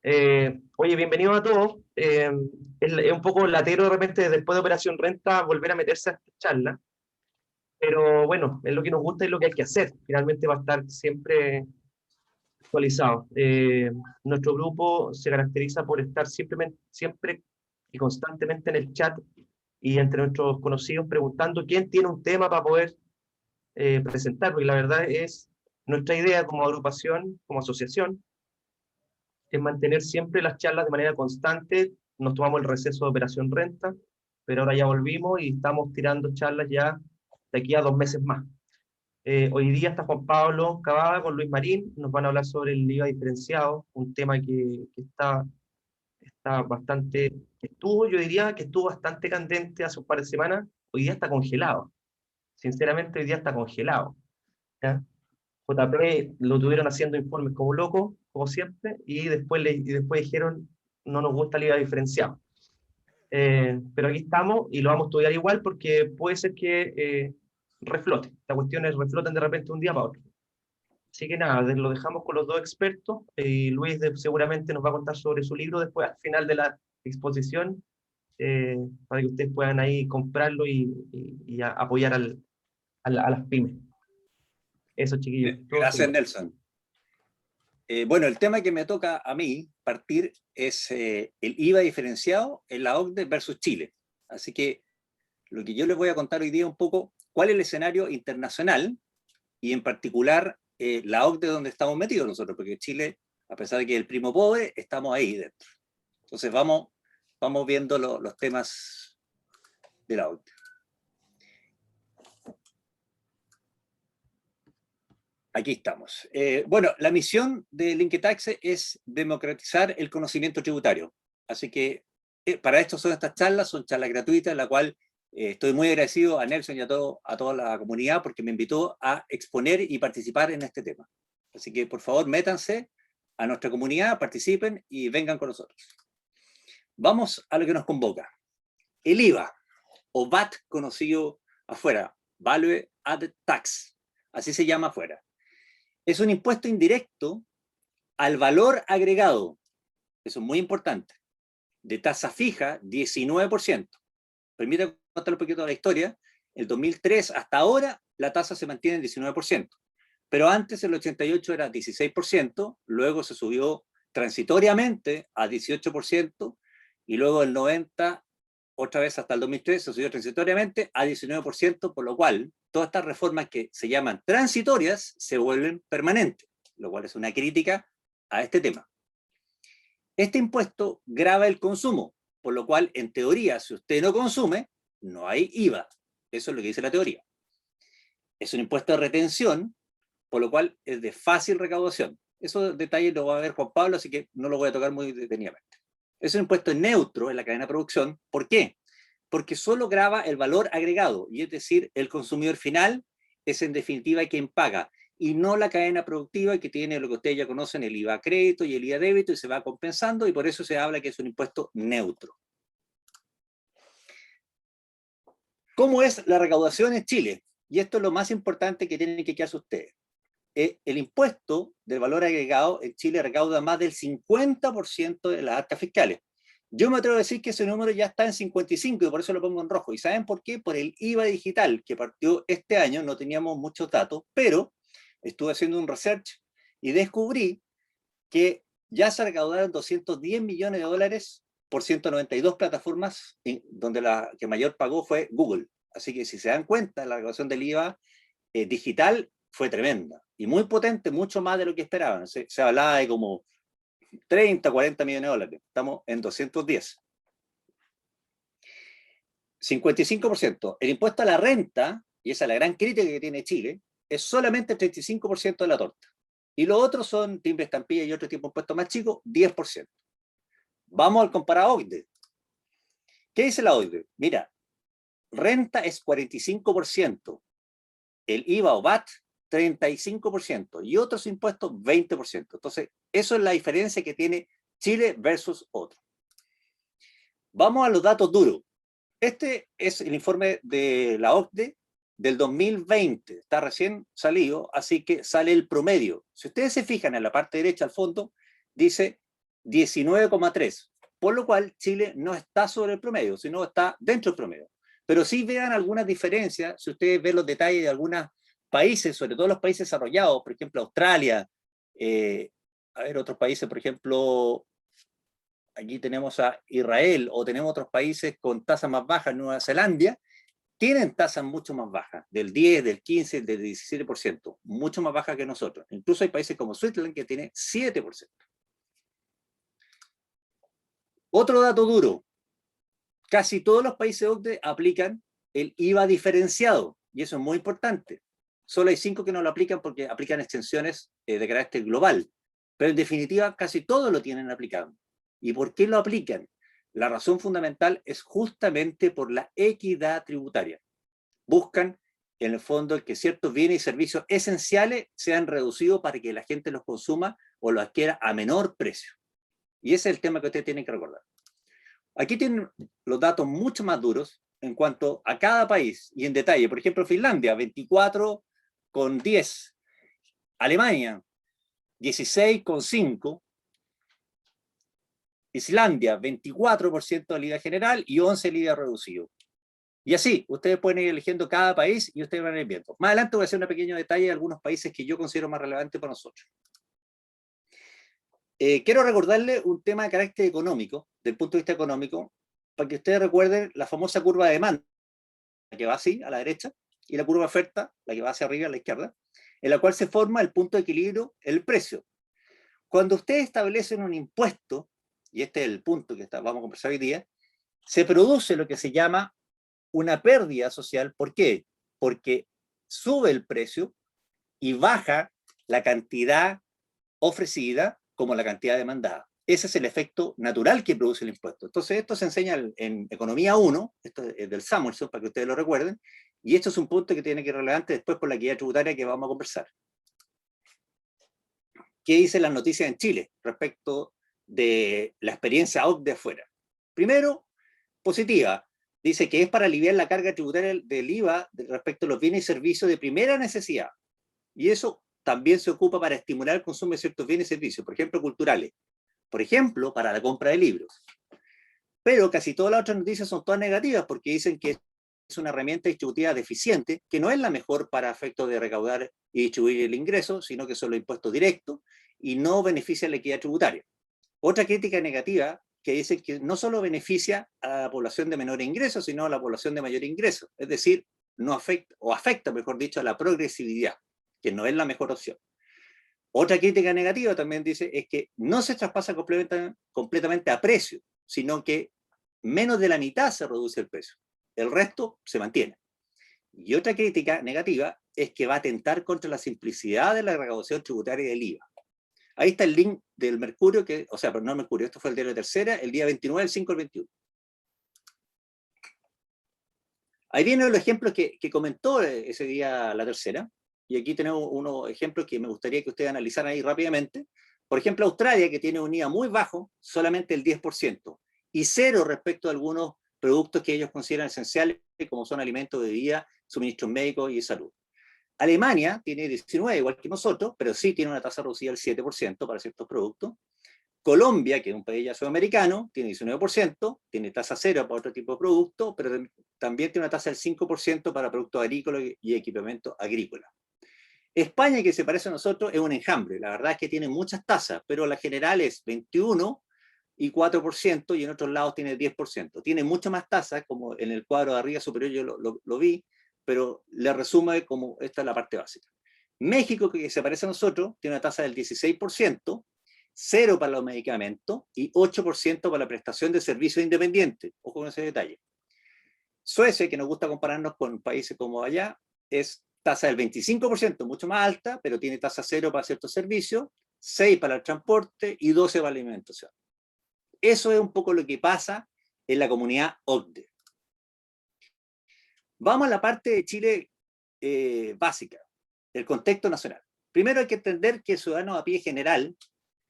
Oye, bienvenidos a todos. Es un poco latero de repente después de Operación Renta volver a meterse a esta charla, pero bueno, es lo que nos gusta y lo que hay que hacer. Finalmente va a estar siempre actualizado. Nuestro grupo se caracteriza por estar simplemente, siempre y constantemente en el chat y entre nuestros conocidos preguntando quién tiene un tema para poder presentar, porque la verdad es nuestra idea como agrupación, como asociación es mantener siempre las charlas de manera constante. Nos tomamos el receso de Operación Renta, pero ahora ya volvimos y estamos tirando charlas ya de aquí a 2 meses más. Hoy día está Juan Pablo Cavada con Luis Marín, nos van a hablar sobre el IVA diferenciado, un tema que está bastante, yo diría que estuvo bastante candente hace un par de semanas, hoy día está congelado, sinceramente hoy día está congelado. ¿Ya? JP lo tuvieron haciendo informes como loco, como siempre, y después dijeron, no nos gusta el IVA diferenciado. Pero aquí estamos y lo vamos a estudiar igual porque puede ser que reflote. Estas cuestiones refloten de repente un día para otro. Así que nada, lo dejamos con los dos expertos y Luis seguramente nos va a contar sobre su libro después al final de la exposición para que ustedes puedan ahí comprarlo y apoyar a las pymes. Eso, chiquillos, todo Gracias, suyo. Nelson. Bueno, el tema que me toca a mí partir es el IVA diferenciado en la OCDE versus Chile. Así que lo que yo les voy a contar hoy día un poco cuál es el escenario internacional y en particular la OCDE donde estamos metidos nosotros, porque Chile, a pesar de que es el primo pobre, estamos ahí dentro. Entonces vamos viendo los temas de la OCDE. Aquí estamos. Bueno, la misión de Linketaxe es democratizar el conocimiento tributario. Así que para esto son estas charlas, son charlas gratuitas, en la cual estoy muy agradecido a Nelson y a toda la comunidad porque me invitó a exponer y participar en este tema. Así que por favor métanse a nuestra comunidad, participen y vengan con nosotros. Vamos a lo que nos convoca. El IVA, o VAT conocido afuera, Value Added Tax, así se llama afuera. Es un impuesto indirecto al valor agregado, eso es muy importante, de tasa fija 19%. Permítame contar un poquito de la historia. El 2003 hasta ahora la tasa se mantiene en 19%, pero antes el 88 era 16%, luego se subió transitoriamente a 18% y luego el 90 otra vez hasta el 2003 se subió transitoriamente a 19%, por lo cual todas estas reformas que se llaman transitorias se vuelven permanentes, lo cual es una crítica a este tema. Este impuesto grava el consumo, por lo cual, en teoría, si usted no consume, no hay IVA. Eso es lo que dice la teoría. Es un impuesto de retención, por lo cual es de fácil recaudación. Esos detalles lo va a ver Juan Pablo, así que no lo voy a tocar muy detenidamente. Es un impuesto neutro en la cadena de producción. ¿Por qué? Porque solo grava el valor agregado, y es decir, el consumidor final es en definitiva quien paga, y no la cadena productiva que tiene lo que ustedes ya conocen, el IVA crédito y el IVA débito, y se va compensando, y por eso se habla que es un impuesto neutro. ¿Cómo es la recaudación en Chile? Y esto es lo más importante que tienen que quedarse ustedes. El impuesto del valor agregado en Chile recauda más del 50% de las arcas fiscales. Yo me atrevo a decir que ese número ya está en 55 y por eso lo pongo en rojo. ¿Y saben por qué? Por el IVA digital que partió este año, no teníamos muchos datos, pero estuve haciendo un research y descubrí que ya se recaudaron 210 millones de dólares por 192 plataformas, donde la que mayor pagó fue Google. Así que si se dan cuenta, la recaudación del IVA digital fue tremenda y muy potente, mucho más de lo que esperaban. Se hablaba de como 30, 40 millones de dólares. Estamos en 210. 55%. El impuesto a la renta, y esa es la gran crítica que tiene Chile, es solamente el 35% de la torta. Y los otros son timbre, estampilla y otro tipo de impuestos más chicos, 10%. Vamos al comparado OCDE. ¿Qué dice la OCDE? Mira, renta es 45%, el IVA o VAT 35% y otros impuestos 20%. Entonces, eso es la diferencia que tiene Chile versus otro. Vamos a los datos duros. Este es el informe de la OCDE del 2020, está recién salido, así que sale el promedio. Si ustedes se fijan en la parte derecha al fondo, dice 19,3, por lo cual Chile no está sobre el promedio, sino está dentro del promedio. Pero sí vean algunas diferencias, si ustedes ven los detalles de algunos países, sobre todo los países desarrollados, por ejemplo Australia, a ver, otros países, por ejemplo, aquí tenemos a Israel, o tenemos otros países con tasas más bajas, Nueva Zelanda, tienen tasas mucho más bajas, del 10, del 15, del 17%, mucho más bajas que nosotros. Incluso hay países como Switzerland que tiene 7%. Otro dato duro, casi todos los países OCDE aplican el IVA diferenciado, y eso es muy importante. Solo hay 5 que no lo aplican porque aplican extensiones de carácter global, pero en definitiva casi todos lo tienen aplicado. ¿Y por qué lo aplican? La razón fundamental es justamente por la equidad tributaria. Buscan, en el fondo, que ciertos bienes y servicios esenciales sean reducidos para que la gente los consuma o los adquiera a menor precio. Y ese es el tema que ustedes tienen que recordar. Aquí tienen los datos mucho más duros en cuanto a cada país y en detalle. Por ejemplo, Finlandia, 24,10. Alemania, 16,5. Islandia, 24% del IVA general y 11% el IVA reducido. Y así, ustedes pueden ir eligiendo cada país y ustedes van a ir viendo. Más adelante voy a hacer un pequeño detalle de algunos países que yo considero más relevantes para nosotros. Quiero recordarle un tema de carácter económico, del punto de vista económico, para que ustedes recuerden la famosa curva de demanda, la que va así, a la derecha, y la curva de oferta, la que va hacia arriba, a la izquierda, en la cual se forma el punto de equilibrio, el precio. Cuando ustedes establecen un impuesto, y este es el punto que vamos a conversar hoy día, se produce lo que se llama una pérdida social. ¿Por qué? Porque sube el precio y baja la cantidad ofrecida como la cantidad demandada. Ese es el efecto natural que produce el impuesto. Entonces, esto se enseña en Economía 1, esto es del Samuelson, para que ustedes lo recuerden, y esto es un punto que tiene que ser relevante después por la equidad tributaria que vamos a conversar. ¿Qué dicen las noticias en Chile respecto de la experiencia OCDE afuera? Primero, positiva. Dice que es para aliviar la carga tributaria del IVA respecto a los bienes y servicios de primera necesidad. Y eso también se ocupa para estimular el consumo de ciertos bienes y servicios, por ejemplo, culturales. Por ejemplo, para la compra de libros. Pero casi todas las otras noticias son todas negativas porque dicen que es una herramienta distributiva deficiente, que no es la mejor para efectos de recaudar y distribuir el ingreso, sino que son los impuestos directos y no beneficia la equidad tributaria. Otra crítica negativa que dice que no solo beneficia a la población de menor ingreso, sino a la población de mayor ingreso. Es decir, no afecta, o afecta, mejor dicho, a la progresividad, que no es la mejor opción. Otra crítica negativa también dice es que no se traspasa completamente a precio, sino que menos de la mitad se reduce el precio. El resto se mantiene. Y otra crítica negativa es que va a atentar contra la simplicidad de la recaudación tributaria del IVA. Ahí está el link del Mercurio, o sea, pero no el Mercurio, esto fue el diario de Tercera, el día 29 del 5 al 21. Ahí vienen los ejemplos que comentó ese día la Tercera, y aquí tenemos unos ejemplos que me gustaría que ustedes analizaran ahí rápidamente. Por ejemplo, Australia, que tiene un IVA muy bajo, solamente el 10%, y cero respecto a algunos productos que ellos consideran esenciales, como son alimentos, bebidas, suministros médicos y de salud. Alemania tiene 19, igual que nosotros, pero sí tiene una tasa reducida del 7% para ciertos productos. Colombia, que es un país ya sudamericano, tiene 19%, tiene tasa cero para otro tipo de productos, pero también tiene una tasa del 5% para productos agrícolas y equipamiento agrícola. España, que se parece a nosotros, es un enjambre. La verdad es que tiene muchas tasas, pero la general es 21 y 4%, y en otros lados tiene 10%. Tiene muchas más tasas, como en el cuadro de arriba superior yo lo vi, pero le resumo como esta es la parte básica. México, que se parece a nosotros, tiene una tasa del 16%, 0 para los medicamentos y 8% para la prestación de servicios independientes. Ojo con ese detalle. Suecia, que nos gusta compararnos con países como allá, es tasa del 25%, mucho más alta, pero tiene tasa 0 para ciertos servicios, 6 para el transporte y 12 para la alimentación. Eso es un poco lo que pasa en la comunidad OCDE. Vamos a la parte de Chile básica, el contexto nacional. Primero hay que entender que el ciudadano a pie general,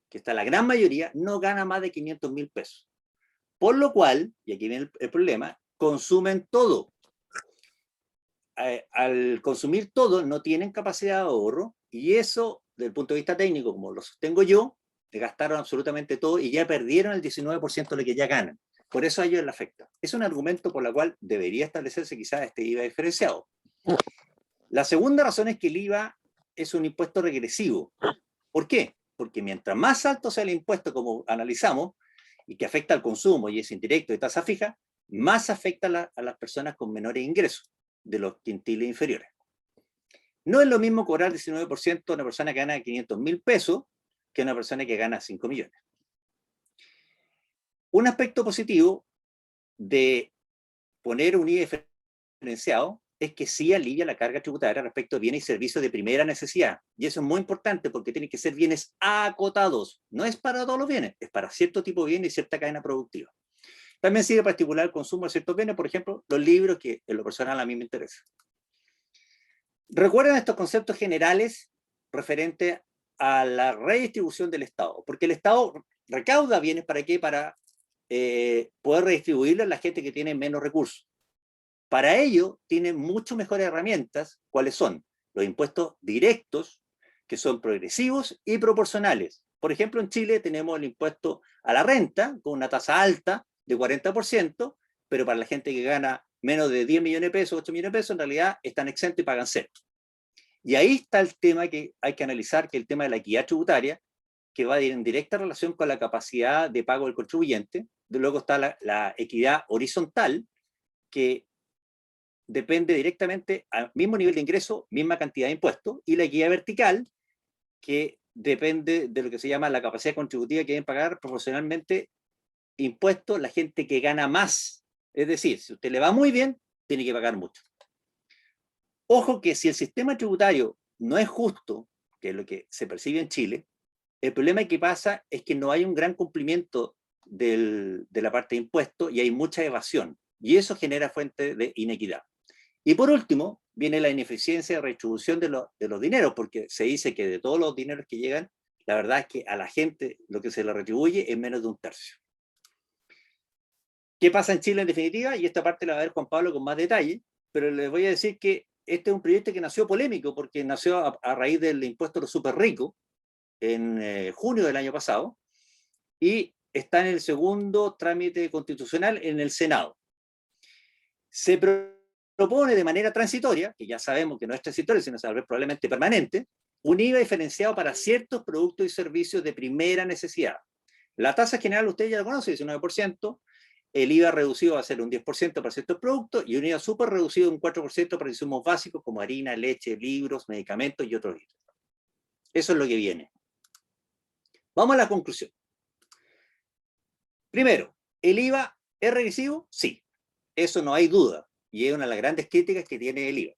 que está la gran mayoría, no gana más de 500.000 pesos. Por lo cual, y aquí viene el problema, consumen todo. Al consumir todo, no tienen capacidad de ahorro, y eso, desde el punto de vista técnico, como lo sostengo yo, gastaron absolutamente todo y ya perdieron el 19% de lo que ya ganan. Por eso a ellos les afecta. Es un argumento por el cual debería establecerse quizás este IVA diferenciado. La segunda razón es que el IVA es un impuesto regresivo. ¿Por qué? Porque mientras más alto sea el impuesto, como analizamos, y que afecta al consumo y es indirecto de tasa fija, más afecta a las personas con menores ingresos, de los quintiles inferiores. No es lo mismo cobrar 19% a una persona que gana 500.000 pesos que a una persona que gana 5 millones. Un aspecto positivo de poner un IVA diferenciado es que sí alivia la carga tributaria respecto a bienes y servicios de primera necesidad. Y eso es muy importante porque tienen que ser bienes acotados. No es para todos los bienes, es para cierto tipo de bienes y cierta cadena productiva. También sirve para estimular el consumo de ciertos bienes, por ejemplo, los libros, que en lo personal a mí me interesa. Recuerden estos conceptos generales referentes a la redistribución del Estado, porque el Estado recauda bienes ¿para qué? Para poder redistribuirlo a la gente que tiene menos recursos. Para ello, tiene mucho mejores herramientas. ¿Cuáles son? Los impuestos directos, que son progresivos y proporcionales. Por ejemplo, en Chile tenemos el impuesto a la renta, con una tasa alta de 40%, pero para la gente que gana menos de 10 millones de pesos, 8 millones de pesos, en realidad están exentos y pagan cero. Y ahí está el tema que hay que analizar, que es el tema de la equidad tributaria, que va en directa relación con la capacidad de pago del contribuyente. Luego está la equidad horizontal, que depende directamente al mismo nivel de ingreso, misma cantidad de impuestos, y la equidad vertical, que depende de lo que se llama la capacidad contributiva que deben pagar proporcionalmente impuestos la gente que gana más. Es decir, si a usted le va muy bien, tiene que pagar mucho. Ojo que si el sistema tributario no es justo, que es lo que se percibe en Chile, el problema que pasa es que no hay un gran cumplimiento de la parte de impuestos y hay mucha evasión. Y eso genera fuente de inequidad. Y por último, viene la ineficiencia de redistribución de los dineros, porque se dice que de todos los dineros que llegan, la verdad es que a la gente lo que se le retribuye es menos de un tercio. ¿Qué pasa en Chile en definitiva? Y esta parte la va a ver Juan Pablo con más detalle, pero les voy a decir que este es un proyecto que nació polémico, porque nació a raíz del impuesto a los súper ricos en junio del año pasado, y está en el segundo trámite constitucional en el Senado. Se propone de manera transitoria, que ya sabemos que no es transitoria, sino probablemente permanente, un IVA diferenciado para ciertos productos y servicios de primera necesidad. La tasa general, usted ya la conoce, 19%, el IVA reducido va a ser un 10% para ciertos productos y un IVA súper reducido un 4% para insumos básicos como harina, leche, libros, medicamentos y otros ítems. Eso es lo que viene. Vamos a la conclusión. Primero, ¿el IVA es regresivo? Sí, eso no hay duda, y es una de las grandes críticas que tiene el IVA.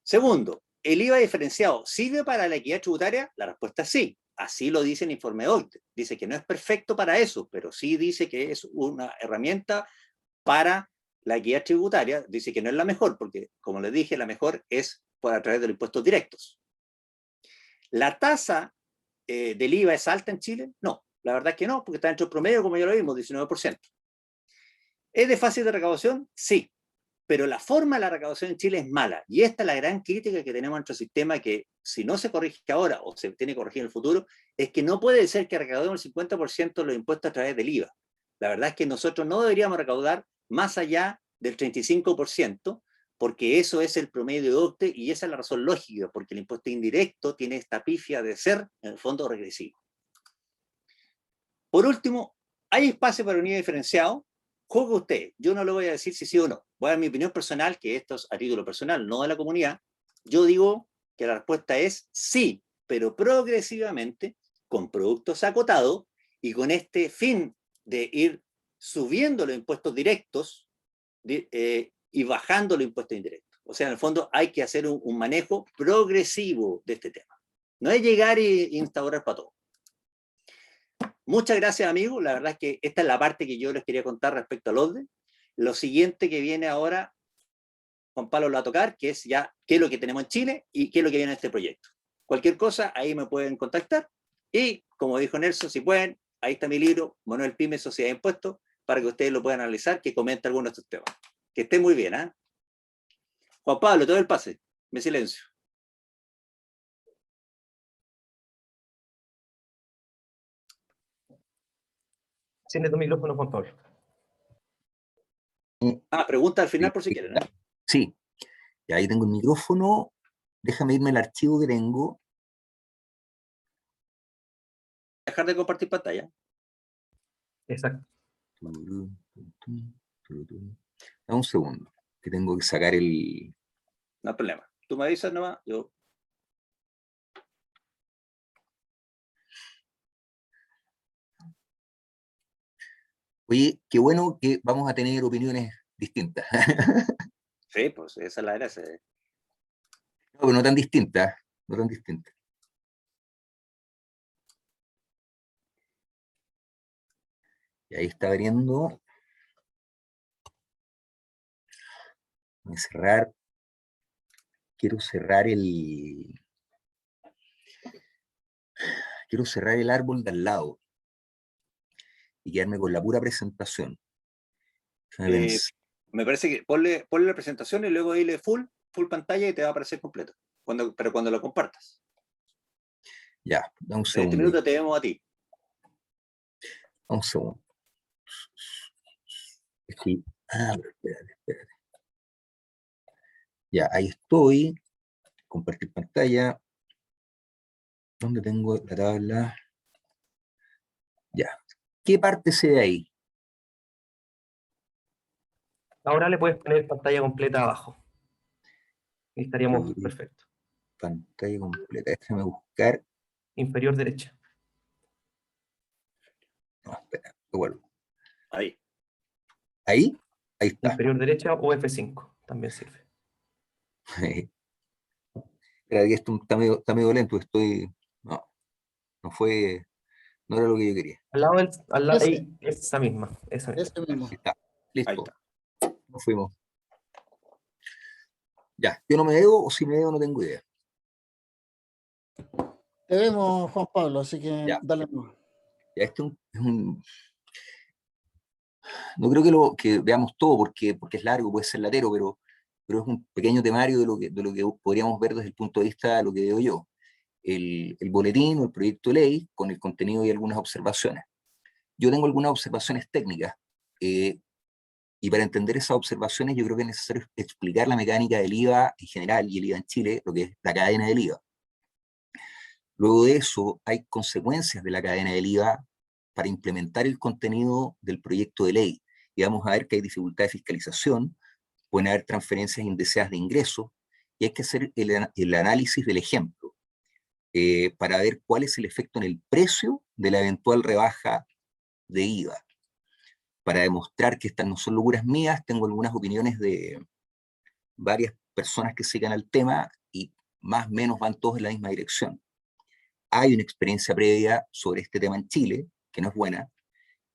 Segundo, ¿el IVA diferenciado sirve para la equidad tributaria? La respuesta es sí, así lo dice el informe de OCDE. Dice que no es perfecto para eso, pero sí dice que es una herramienta para la equidad tributaria. Dice que no es la mejor, porque como les dije, la mejor es a través de los impuestos directos. ¿La tasa del IVA es alta en Chile? No, la verdad es que no, porque está dentro del promedio, como ya lo vimos, 19%. ¿Es de fácil de recaudación? Sí, pero la forma de la recaudación en Chile es mala. Y esta es la gran crítica que tenemos en nuestro sistema, que si no se corrige ahora o se tiene que corregir en el futuro, es que no puede ser que recaudemos el 50% de los impuestos a través del IVA. La verdad es que nosotros no deberíamos recaudar más allá del 35%, porque eso es el promedio de OCDE y esa es la razón lógica, porque el impuesto indirecto tiene esta pifia de ser, en el fondo, regresivo. Por último, ¿hay espacio para un IVA diferenciado? Juegue usted, yo no le voy a decir si sí o no. Voy a dar mi opinión personal, que esto es a título personal, no de la comunidad. Yo digo que la respuesta es sí, pero progresivamente, con productos acotados y con este fin de ir subiendo los impuestos directos y bajando los impuestos indirectos. O sea, en el fondo hay que hacer un manejo progresivo de este tema. No es llegar e instaurar para todo. Muchas gracias, amigos. La verdad es que esta es la parte que yo les quería contar respecto al OCDE. Lo siguiente que viene ahora, Juan Pablo lo va a tocar, que es ya qué es lo que tenemos en Chile y qué es lo que viene en este proyecto. Cualquier cosa, ahí me pueden contactar. Y, como dijo Nelson, si pueden, ahí está mi libro, Manuel Pyme, Sociedad de Impuestos, para que ustedes lo puedan analizar, que comente algunos de estos temas. Que esté muy bien, ¿eh? Juan Pablo, todo el pase. Me silencio. Enciende tu micrófono, Juan Pablo. Pregunta al final por si quieren, ¿eh? Sí, y ahí tengo el micrófono. Déjame irme al archivo que tengo. Dejar de compartir pantalla. Exacto. Dame un segundo, que tengo que sacar el... No hay problema. Tú me avisas nomás, yo... Oye, qué bueno que vamos a tener opiniones distintas. Sí, pues esa es la gracia. No, pero no tan distintas, no tan distintas. Y ahí está abriendo. Voy a cerrar. Quiero cerrar el... Quiero cerrar el árbol de al lado y quedarme con la pura presentación. Me parece que ponle la presentación y luego dile full pantalla y te va a aparecer completo. Pero cuando lo compartas. Ya, da un En este segundo. minuto te vemos a ti. Un segundo. Sí. Espérate. Ya, ahí estoy. Compartir pantalla. ¿Dónde tengo la tabla? Ya. ¿Qué parte se ve ahí? Ahora le puedes poner pantalla completa abajo. Y estaríamos perfectos. Pantalla completa. Déjame buscar. Inferior derecha. No, espera, lo vuelvo. Ahí. Ahí está. Inferior derecha o F5. También sirve. Espera, que esto está medio lento. No, no era lo que yo quería. Al lado ahí, esa misma. Ese mismo. Ahí está. Listo. Ahí está. Nos fuimos. Ya, yo no me veo, o si me veo no tengo idea. Te vemos, Juan Pablo, así que Ya. dale nomás. Ya, no creo que veamos todo porque es largo, puede ser latero, pero es un pequeño temario de lo que podríamos ver desde el punto de vista de lo que veo yo. El boletín o el proyecto de ley con el contenido y algunas observaciones. Yo tengo algunas observaciones técnicas, y para entender esas observaciones yo creo que es necesario explicar la mecánica del IVA en general y el IVA en Chile, lo que es la cadena del IVA. Luego de eso, hay consecuencias de la cadena del IVA para implementar el contenido del proyecto de ley. Y vamos a ver que hay dificultad de fiscalización, pueden haber transferencias indeseadas de ingresos, y hay que hacer el análisis del ejemplo, para ver cuál es el efecto en el precio de la eventual rebaja de IVA. Para demostrar que estas no son locuras mías, tengo algunas opiniones de varias personas que sigan al tema, y más o menos van todos en la misma dirección. Hay una experiencia previa sobre este tema en Chile, que no es buena.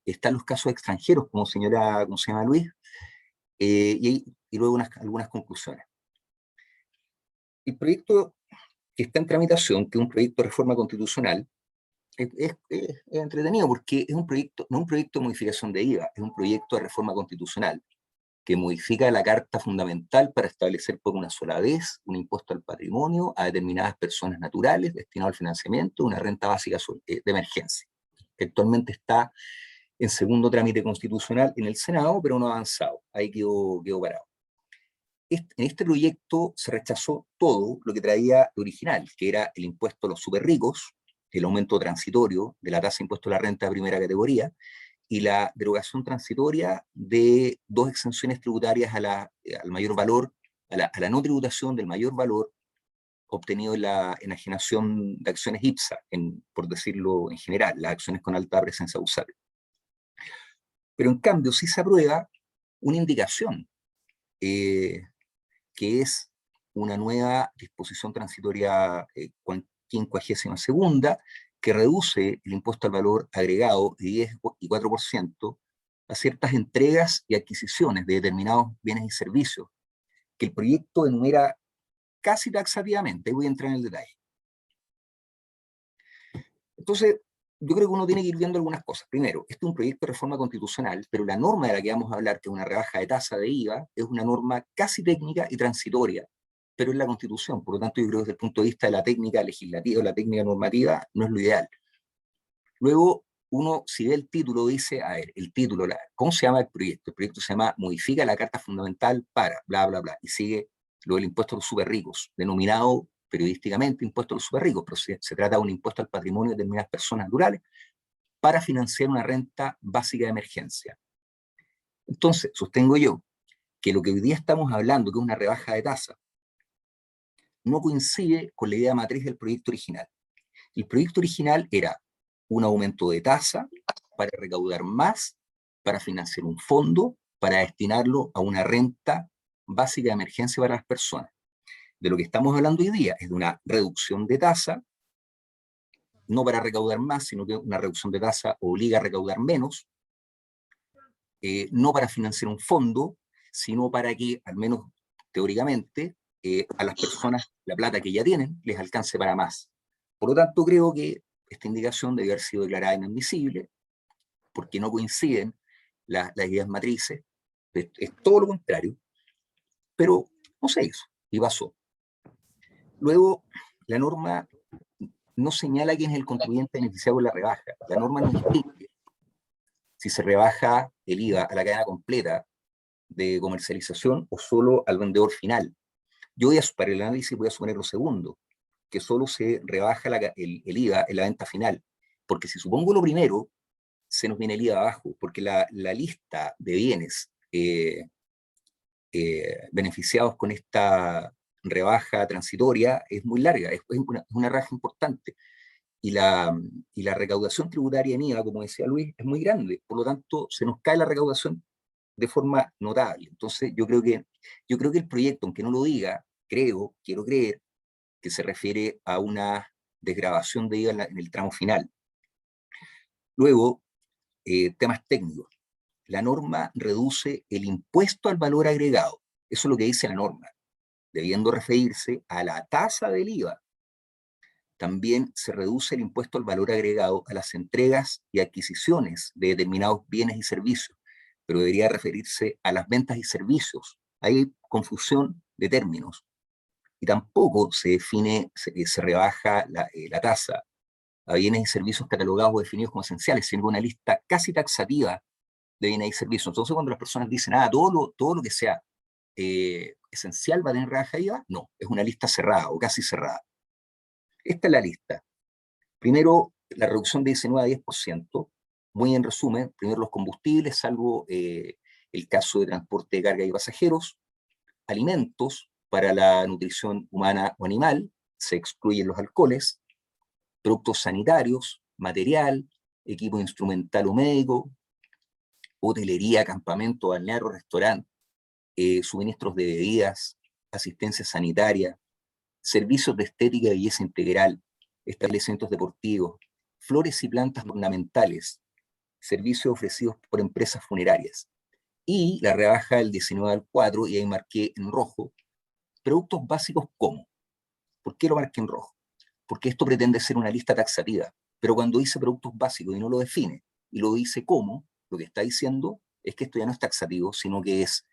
Están los casos extranjeros, como se llama Luis, y luego algunas conclusiones. El proyecto que está en tramitación, que es un proyecto de reforma constitucional, es entretenido porque es un proyecto, no un proyecto de modificación de IVA, es un proyecto de reforma constitucional que modifica la Carta Fundamental para establecer por una sola vez un impuesto al patrimonio a determinadas personas naturales destinado al financiamiento de una renta básica de emergencia, que actualmente está en segundo trámite constitucional en el Senado, pero no ha avanzado. Ahí quedó parado. En este proyecto se rechazó todo lo que traía de original, que era el impuesto a los súper ricos, el aumento transitorio de la tasa de impuesto a la renta de primera categoría, y la derogación transitoria de dos exenciones tributarias al mayor valor, a la no tributación del mayor valor obtenido en la enajenación de acciones IPSA, por decirlo en general, las acciones con alta presencia bursátil. Pero en cambio sí se aprueba una indicación, que es una nueva disposición transitoria 52ª, que reduce el impuesto al valor agregado de 10 y 4% a ciertas entregas y adquisiciones de determinados bienes y servicios, que el proyecto enumera casi taxativamente. Ahí voy a entrar en el detalle. Entonces, yo creo que uno tiene que ir viendo algunas cosas. Primero, este es un proyecto de reforma constitucional, pero la norma de la que vamos a hablar, que es una rebaja de tasa de IVA, es una norma casi técnica y transitoria, pero es la Constitución. Por lo tanto, yo creo que desde el punto de vista de la técnica legislativa o la técnica normativa, no es lo ideal. Luego, uno, si ve el título, dice, a ver, el título, ¿cómo se llama el proyecto? El proyecto se llama Modifica la Carta Fundamental para, bla, bla, bla, y sigue lo del impuesto a los súper ricos, denominado periodísticamente impuesto a los súper ricos, pero se trata de un impuesto al patrimonio de determinadas personas naturales para financiar una renta básica de emergencia. Entonces, sostengo yo que lo que hoy día estamos hablando, que es una rebaja de tasa, no coincide con la idea matriz del proyecto original. El proyecto original era un aumento de tasa para recaudar más, para financiar un fondo, para destinarlo a una renta básica de emergencia para las personas. De lo que estamos hablando hoy día es de una reducción de tasa, no para recaudar más, sino que una reducción de tasa obliga a recaudar menos, no para financiar un fondo, sino para que, al menos teóricamente, a las personas la plata que ya tienen les alcance para más. Por lo tanto, creo que esta indicación debe haber sido declarada inadmisible, porque no coinciden las ideas matrices, es todo lo contrario, pero no se hizo, y pasó. Luego, la norma no señala quién es el contribuyente beneficiado por la rebaja. La norma no distingue si se rebaja el IVA a la cadena completa de comercialización o solo al vendedor final. Yo para el análisis voy a suponer lo segundo, que solo se rebaja el IVA en la venta final, porque si supongo lo primero, se nos viene el IVA abajo, porque la lista de bienes beneficiados con esta rebaja transitoria es muy larga, es una rebaja importante, y la recaudación tributaria en IVA, como decía Luis, es muy grande, por lo tanto se nos cae la recaudación de forma notable. Entonces yo creo que el proyecto, aunque no lo diga, quiero creer que se refiere a una desgravación de IVA en el tramo final. Luego, temas técnicos. La norma reduce el impuesto al valor agregado. Eso es lo que dice la norma, debiendo referirse a la tasa del IVA. También se reduce el impuesto al valor agregado a las entregas y adquisiciones de determinados bienes y servicios, pero debería referirse a las ventas y servicios. Hay confusión de términos. Y tampoco se define, se rebaja la tasa a bienes y servicios catalogados o definidos como esenciales, sino una lista casi taxativa de bienes y servicios. Entonces, cuando las personas dicen, todo lo que sea esencial va a tener rebaja de IVA, no, es una lista cerrada o casi cerrada. Esta es la lista. Primero, la reducción de 19 a 10%, muy en resumen, primero los combustibles, salvo el caso de transporte de carga y pasajeros, alimentos para la nutrición humana o animal, se excluyen los alcoholes, productos sanitarios, material, equipo instrumental o médico, hotelería, campamento, balneario, restaurante, suministros de bebidas, asistencia sanitaria, servicios de estética y belleza integral, establecimientos deportivos, flores y plantas ornamentales, servicios ofrecidos por empresas funerarias. Y la rebaja del 19 al 4, y ahí marqué en rojo, productos básicos como. ¿Por qué lo marqué en rojo? Porque esto pretende ser una lista taxativa, pero cuando dice productos básicos y no lo define, y lo dice como, lo que está diciendo es que esto ya no es taxativo, sino que es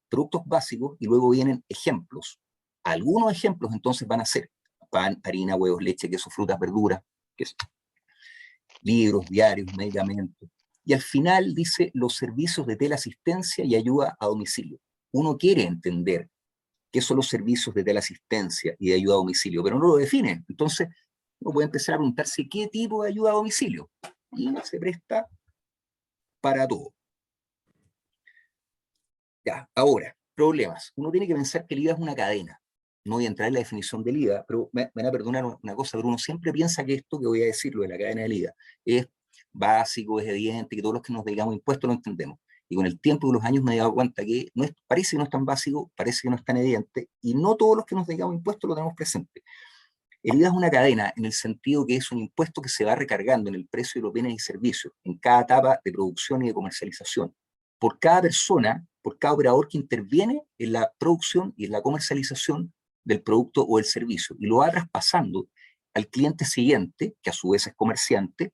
productos básicos y luego vienen ejemplos. Algunos ejemplos entonces van a ser pan, harina, huevos, leche, queso, frutas, verduras, queso, libros, diarios, medicamentos. Y al final dice los servicios de teleasistencia y ayuda a domicilio. Uno quiere entender qué son los servicios de teleasistencia y de ayuda a domicilio, pero no lo define. Entonces, uno puede empezar a preguntarse qué tipo de ayuda a domicilio. Y se presta para todo. Ya, ahora, problemas. Uno tiene que pensar que el IVA es una cadena. No voy a entrar en la definición del IVA, pero me van a perdonar una cosa, pero uno siempre piensa que esto que voy a decir, lo de la cadena del IVA, es básico, es evidente, que todos los que nos dedicamos a impuestos lo entendemos. Y con el tiempo y los años me he dado cuenta que parece que no es tan básico, parece que no es tan evidente, y no todos los que nos dedicamos a impuestos lo tenemos presente. El IVA es una cadena en el sentido que es un impuesto que se va recargando en el precio de los bienes y servicios, en cada etapa de producción y de comercialización, por cada persona, por cada operador que interviene en la producción y en la comercialización del producto o del servicio, y lo va traspasando al cliente siguiente, que a su vez es comerciante,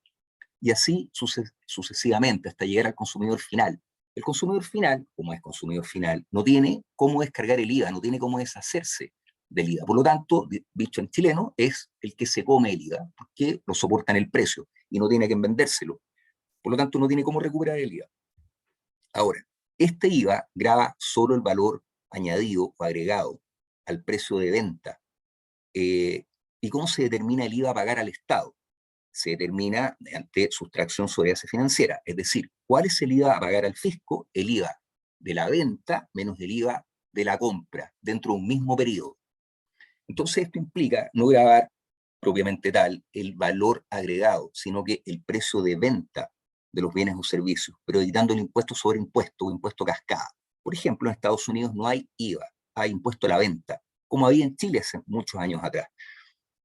y así sucesivamente hasta llegar al consumidor final. El consumidor final, como es consumidor final, no tiene cómo descargar el IVA, no tiene cómo deshacerse del IVA. Por lo tanto, dicho en chileno, es el que se come el IVA, porque lo soporta en el precio y no tiene que vendérselo. Por lo tanto, no tiene cómo recuperar el IVA. Ahora, este IVA grava solo el valor añadido o agregado al precio de venta. ¿Y cómo se determina el IVA a pagar al Estado? Se determina mediante sustracción sobre base financiera, es decir, ¿cuál es el IVA a pagar al fisco? El IVA de la venta menos el IVA de la compra dentro de un mismo periodo. Entonces esto implica no gravar propiamente tal el valor agregado, sino que el precio de venta de los bienes o servicios, pero evitando el impuesto sobre impuesto o impuesto cascada. Por ejemplo, en Estados Unidos no hay IVA, hay impuesto a la venta, como había en Chile hace muchos años atrás.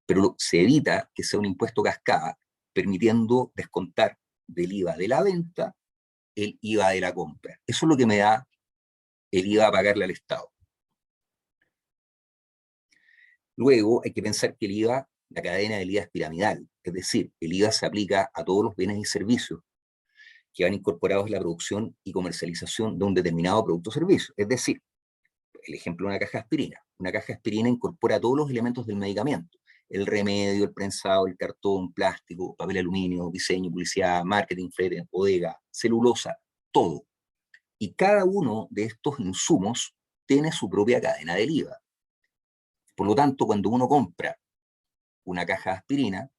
Pero se evita que sea un impuesto cascada, permitiendo descontar del IVA de la venta el IVA de la compra. Eso es lo que me da el IVA a pagarle al Estado. Luego hay que pensar que el IVA, la cadena del IVA es piramidal, es decir, el IVA se aplica a todos los bienes y servicios que van incorporados en la producción y comercialización de un determinado producto o servicio. Es decir, el ejemplo de una caja de aspirina. Una caja de aspirina incorpora todos los elementos del medicamento: el remedio, el prensado, el cartón, plástico, papel aluminio, diseño, publicidad, marketing, flete, bodega, celulosa, todo. Y cada uno de estos insumos tiene su propia cadena del IVA. Por lo tanto, cuando uno compra una caja de aspirina,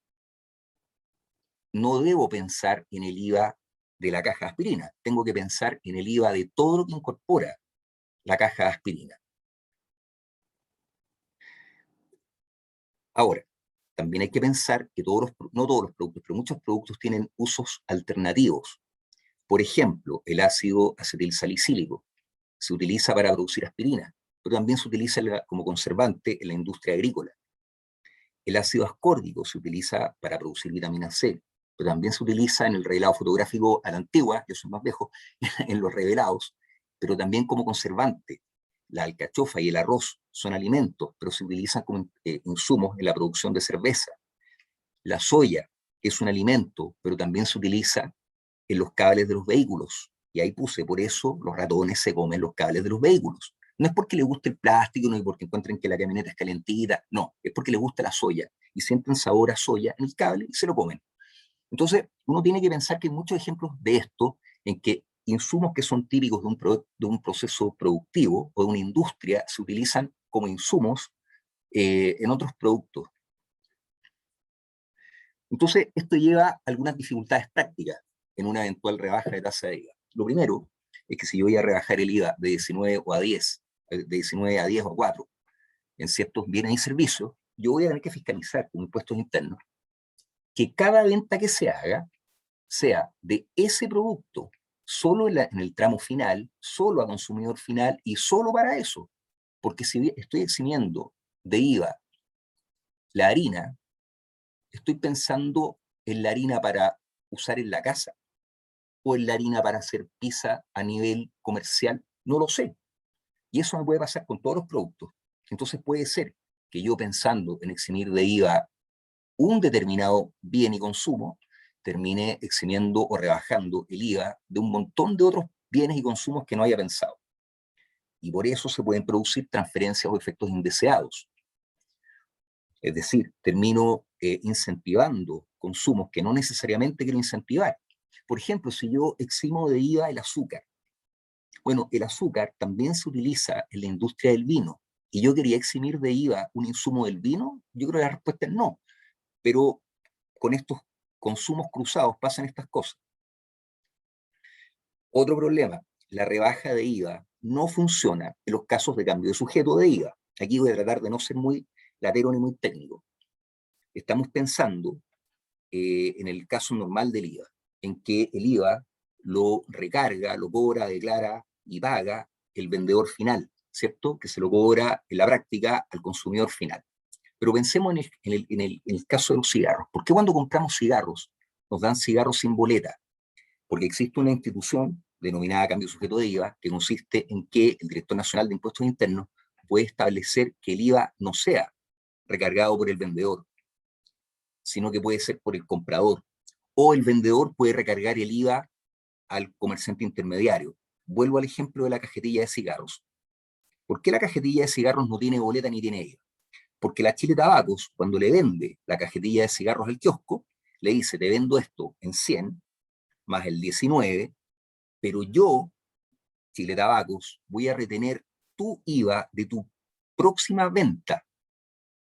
no debo pensar en el IVA de la caja de aspirina, tengo que pensar en el IVA de todo lo que incorpora la caja de aspirina. Ahora, también hay que pensar que no todos los productos, pero muchos productos tienen usos alternativos. Por ejemplo, el ácido acetilsalicílico se utiliza para producir aspirina, pero también se utiliza como conservante en la industria agrícola. El ácido ascórbico se utiliza para producir vitamina C, pero también se utiliza en el revelado fotográfico a la antigua, yo soy más viejo, en los revelados, pero también como conservante. La alcachofa y el arroz son alimentos, pero se utilizan como insumos en la producción de cerveza. La soya es un alimento, pero también se utiliza en los cables de los vehículos. Y ahí puse, por eso los ratones se comen los cables de los vehículos. No es porque les guste el plástico, no es porque encuentren que la camioneta es calentita, no, es porque les gusta la soya y sienten sabor a soya en el cable y se lo comen. Entonces, uno tiene que pensar que hay muchos ejemplos de esto, en que insumos que son típicos de un proceso productivo o de una industria se utilizan como insumos en otros productos. Entonces, esto lleva a algunas dificultades prácticas en una eventual rebaja de tasa de IVA. Lo primero es que si yo voy a rebajar el IVA de 19 o a 10, de 19 a 10 o a 4 en ciertos bienes y servicios, yo voy a tener que fiscalizar con impuestos internos que cada venta que se haga sea de ese producto, solo en el tramo final, solo a consumidor final y solo para eso. Porque si estoy eximiendo de IVA la harina, estoy pensando en la harina para usar en la casa o en la harina para hacer pizza a nivel comercial, no lo sé. Y eso me puede pasar con todos los productos. Entonces puede ser que yo, pensando en eximir de IVA un determinado bien y consumo, termine eximiendo o rebajando el IVA de un montón de otros bienes y consumos que no haya pensado. Y por eso se pueden producir transferencias o efectos indeseados. Es decir, termino incentivando consumos que no necesariamente quiero incentivar. Por ejemplo, si yo eximo de IVA el azúcar. Bueno, el azúcar también se utiliza en la industria del vino. Y yo quería eximir de IVA un insumo del vino. Yo creo que la respuesta es no. Pero con estos consumos cruzados pasan estas cosas. Otro problema, la rebaja de IVA no funciona en los casos de cambio de sujeto de IVA. Aquí voy a tratar de no ser muy latero ni muy técnico. Estamos pensando en el caso normal del IVA, en que el IVA lo recarga, lo cobra, declara y paga el vendedor final, ¿cierto? Que se lo cobra en la práctica al consumidor final. Pero pensemos en el caso de los cigarros. ¿Por qué cuando compramos cigarros nos dan cigarros sin boleta? Porque existe una institución denominada cambio sujeto de IVA, que consiste en que el Director Nacional de Impuestos Internos puede establecer que el IVA no sea recargado por el vendedor, sino que puede ser por el comprador. O el vendedor puede recargar el IVA al comerciante intermediario. Vuelvo al ejemplo de la cajetilla de cigarros. ¿Por qué la cajetilla de cigarros no tiene boleta ni tiene IVA? Porque la Chile Tabacos, cuando le vende la cajetilla de cigarros al kiosco, le dice, te vendo esto en 100, más el 19, pero yo, Chile Tabacos, voy a retener tu IVA de tu próxima venta.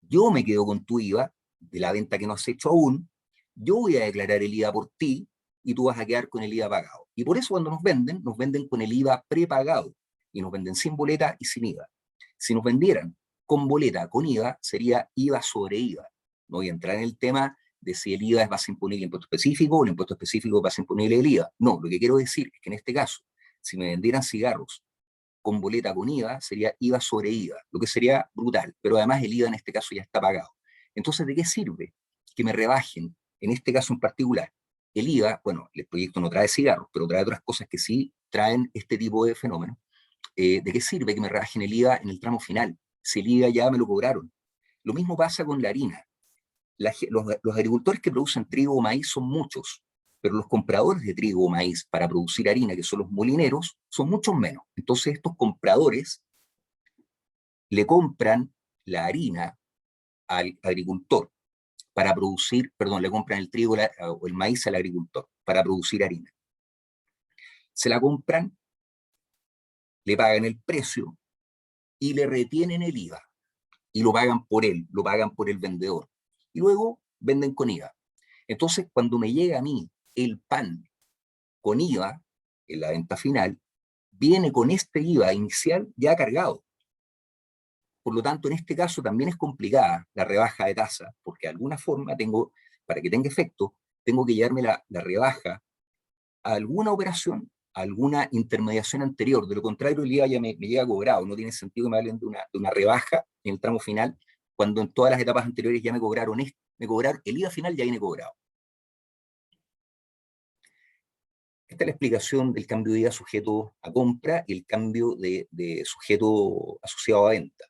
Yo me quedo con tu IVA de la venta que no has hecho aún, yo voy a declarar el IVA por ti y tú vas a quedar con el IVA pagado. Y por eso cuando nos venden con el IVA prepagado y nos venden sin boleta y sin IVA. Si nos vendieran con boleta, con IVA, sería IVA sobre IVA. No voy a entrar en el tema de si el IVA es base imponible del impuesto específico o el impuesto específico es base imponible del IVA. No, lo que quiero decir es que en este caso, si me vendieran cigarros con boleta con IVA, sería IVA sobre IVA, lo que sería brutal, pero además el IVA en este caso ya está pagado. Entonces, ¿de qué sirve que me rebajen, en este caso en particular, el IVA? Bueno, el proyecto no trae cigarros, pero trae otras cosas que sí traen este tipo de fenómenos. ¿De qué sirve que me rebajen el IVA en el tramo final? Si el IVA ya me lo cobraron. Lo mismo pasa con la harina. Los agricultores que producen trigo o maíz son muchos, pero los compradores de trigo o maíz para producir harina, que son los molineros, son muchos menos. Entonces estos compradores le compran la harina al agricultor para producir, perdón, le compran el trigo o el maíz al agricultor para producir harina. Se la compran, le pagan el precio y le retienen el IVA. Y lo pagan por él, lo pagan por el vendedor. Y luego venden con IVA. Entonces, cuando me llega a mí el pan con IVA en la venta final, viene con este IVA inicial ya cargado. Por lo tanto, en este caso también es complicada la rebaja de tasa, porque de alguna forma tengo, para que tenga efecto, tengo que llevarme la rebaja a alguna operación, a alguna intermediación anterior. De lo contrario, el IVA ya me llega cobrado. No tiene sentido que me hablen de una rebaja en el tramo final, cuando en todas las etapas anteriores ya me cobraron el IVA final ya viene cobrado. Esta es la explicación del cambio de IVA sujeto a compra y el cambio de sujeto asociado a venta.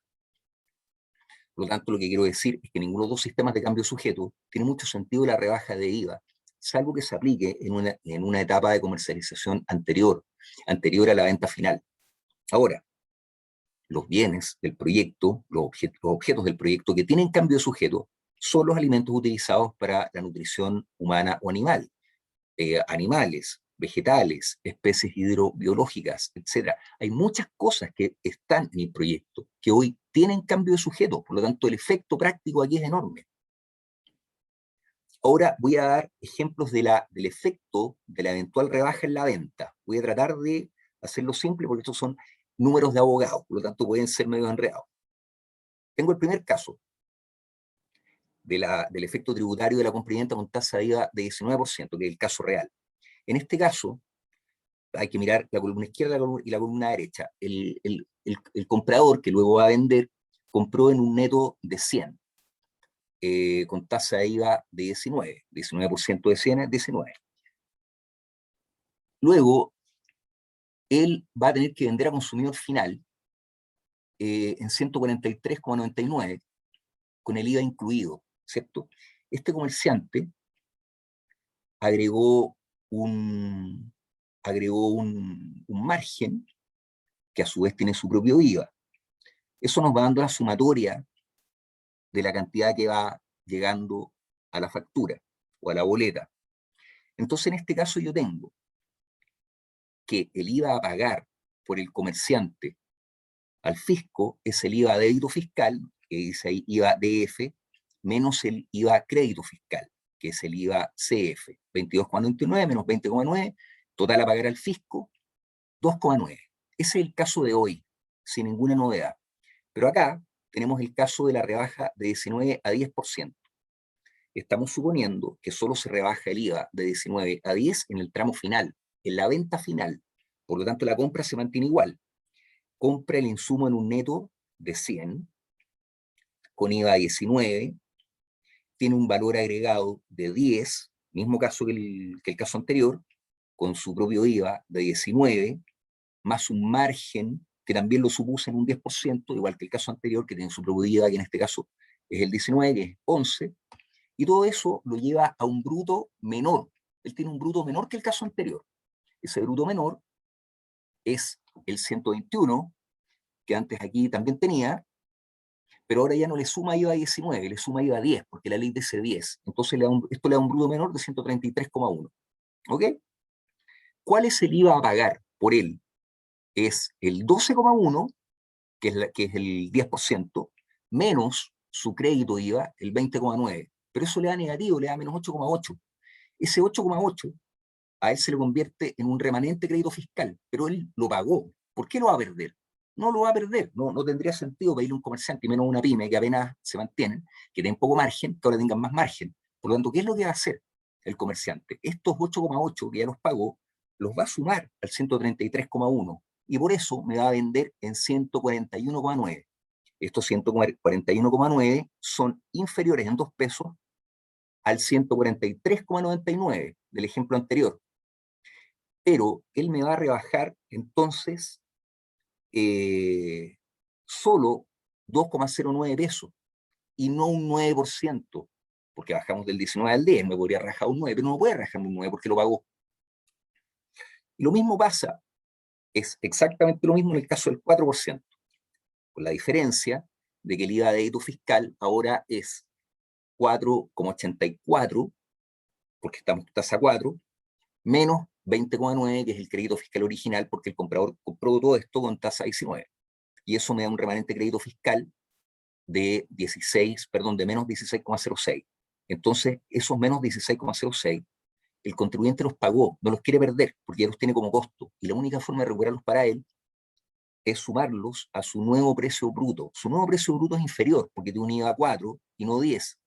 Por lo tanto, lo que quiero decir es que ninguno de los dos sistemas de cambio sujeto tiene mucho sentido la rebaja de IVA, salvo que se aplique en una etapa de comercialización anterior a la venta final. Ahora, los bienes del proyecto, los objetos del proyecto que tienen cambio de sujeto, son los alimentos utilizados para la nutrición humana o animal. Animales, vegetales, especies hidrobiológicas, etc. Hay muchas cosas que están en el proyecto que hoy tienen cambio de sujeto, por lo tanto el efecto práctico aquí es enorme. Ahora voy a dar ejemplos del efecto de la eventual rebaja en la venta. Voy a tratar de hacerlo simple porque estos son números de abogados, por lo tanto pueden ser medio enredados. Tengo el primer caso del efecto tributario de la compra y venta con tasa de IVA de 19%, que es el caso real. En este caso, hay que mirar la columna izquierda y la columna derecha. El comprador que luego va a vender compró en un neto de 100, con tasa de IVA de 19% de 100 es 19. Luego, él va a tener que vender a consumidor final en 143,99, con el IVA incluido, ¿cierto? Este comerciante agregó un margen que a su vez tiene su propio IVA. Eso nos va dando la sumatoria de la cantidad que va llegando a la factura o a la boleta. Entonces, en este caso yo tengo que el IVA a pagar por el comerciante al fisco es el IVA débito fiscal, que dice ahí IVA DF, menos el IVA crédito fiscal, que es el IVA CF, 22,99 menos 20,9, total a pagar al fisco, 2,9. Ese es el caso de hoy, sin ninguna novedad. Pero acá tenemos el caso de la rebaja de 19 a 10%. Estamos suponiendo que solo se rebaja el IVA de 19 a 10 en el tramo final, en la venta final. Por lo tanto, la compra se mantiene igual. Compra el insumo en un neto de 100, con IVA 19, tiene un valor agregado de 10, mismo caso que el caso anterior, con su propio IVA de 19, más un margen que también lo supuse en un 10%, igual que el caso anterior, que tiene su propio IVA, que en este caso es el 19, que es 11, y todo eso lo lleva a un bruto menor. Él tiene un bruto menor que el caso anterior. Ese bruto menor es el 121, que antes aquí también tenía, pero ahora ya no le suma IVA 19, le suma IVA 10, porque la ley dice 10. Entonces esto le da un bruto menor de 133,1. ¿Ok? ¿Cuál es el IVA a pagar por él? Es el 12,1, que es el 10%, menos su crédito IVA, el 20,9. Pero eso le da negativo, le da menos 8,8. Ese 8,8 a él se le convierte en un remanente crédito fiscal, pero él lo pagó. ¿Por qué lo va a perder? No lo va a perder, no tendría sentido pedirle a un comerciante, y menos a una pyme que apenas se mantienen, que tienen poco margen, que ahora tengan más margen. Por lo tanto, ¿qué es lo que va a hacer el comerciante? Estos 8,8 que ya los pagó, los va a sumar al 133,1, y por eso me va a vender en 141,9. Estos 141,9 son inferiores en 2 pesos al 143,99 del ejemplo anterior. Pero él me va a rebajar entonces solo 2,09 pesos y no un 9%, porque bajamos del 19 al 10, me podría rajar un 9, pero no puede rajar un 9 porque lo pagó. Y lo mismo pasa, es exactamente lo mismo en el caso del 4%, con la diferencia de que el IVA de débito fiscal ahora es 4,84, porque estamos en tasa 4, menos 20,9, que es el crédito fiscal original, porque el comprador compró todo esto con tasa 19. Y eso me da un remanente crédito fiscal de menos 16,06. Entonces, esos menos 16,06, el contribuyente los pagó, no los quiere perder, porque ya los tiene como costo. Y la única forma de recuperarlos para él es sumarlos a su nuevo precio bruto. Su nuevo precio bruto es inferior, porque tiene un IVA 4 y no 10.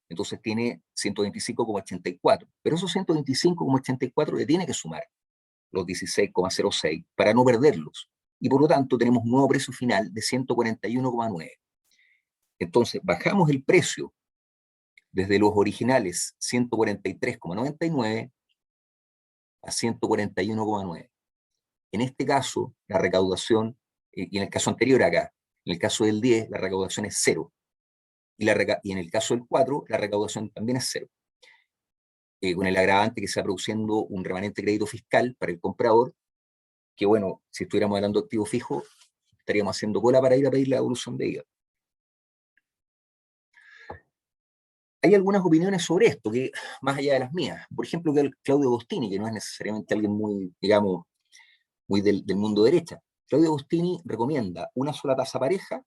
Entonces tiene 125,84. Pero esos 125,84 le tiene que sumar los 16,06 para no perderlos. Y por lo tanto tenemos un nuevo precio final de 141,9. Entonces bajamos el precio desde los originales 143,99 a 141,9. En este caso, la recaudación, y en el caso anterior acá, en el caso del 10, la recaudación es 0. Y en el caso del 4, la recaudación también es 0. Con el agravante que se va produciendo un remanente crédito fiscal para el comprador, que bueno, si estuviéramos hablando de activo fijo, estaríamos haciendo cola para ir a pedir la devolución de IVA. Hay algunas opiniones sobre esto, que más allá de las mías. Por ejemplo, que el Claudio Agostini, que no es necesariamente alguien muy, digamos, muy del mundo derecha. Claudio Agostini recomienda una sola tasa pareja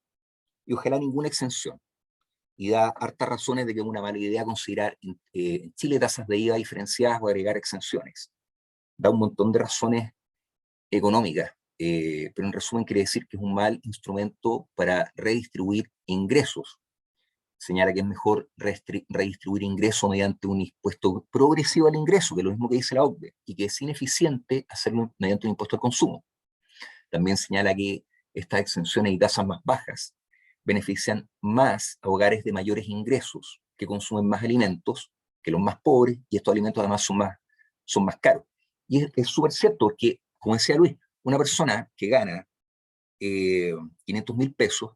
y ojalá ninguna exención. Y da hartas razones de que es una mala idea considerar en Chile tasas de IVA diferenciadas o agregar exenciones. Da un montón de razones económicas, pero en resumen quiere decir que es un mal instrumento para redistribuir ingresos. Señala que es mejor redistribuir ingresos mediante un impuesto progresivo al ingreso, que es lo mismo que dice la OCDE, y que es ineficiente hacerlo mediante un impuesto al consumo. También señala que estas exenciones y tasas más bajas benefician más a hogares de mayores ingresos, que consumen más alimentos que los más pobres, y estos alimentos además son más caros. Y es súper cierto, porque, como decía Luis, una persona que gana 500.000 pesos,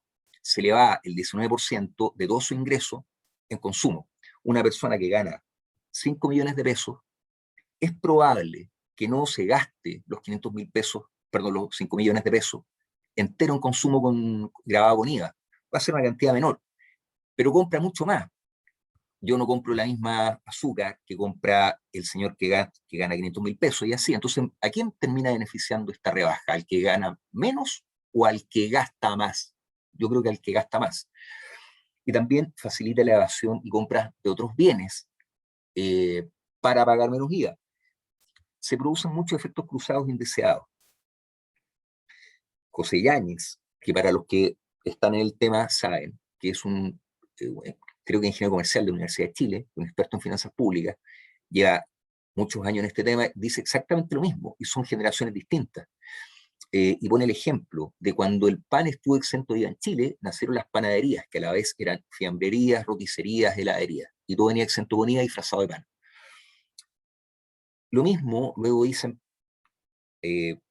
se le va el 19% de todo su ingreso en consumo. Una persona que gana 5 millones de pesos, es probable que no se gaste los 500.000 pesos, perdón, los 5 millones de pesos entero en consumo grabado con IVA. Va a ser una cantidad menor, pero compra mucho más. Yo no compro la misma azúcar que compra el señor que gana 500.000 pesos y así. Entonces, ¿a quién termina beneficiando esta rebaja? ¿Al que gana menos o al que gasta más? Yo creo que al que gasta más. Y también facilita la evasión y compra de otros bienes para pagar menos IVA. Se producen muchos efectos cruzados indeseados. José Yáñez, que para los que están en el tema saben, que es creo que ingeniero comercial de la Universidad de Chile, un experto en finanzas públicas, lleva muchos años en este tema, dice exactamente lo mismo, y son generaciones distintas. Y pone el ejemplo de cuando el pan estuvo exento de IVA en Chile, nacieron las panaderías, que a la vez eran fiambrerías, roticerías, heladerías, y todo venía exento con IVA disfrazado de pan. Lo mismo luego dicen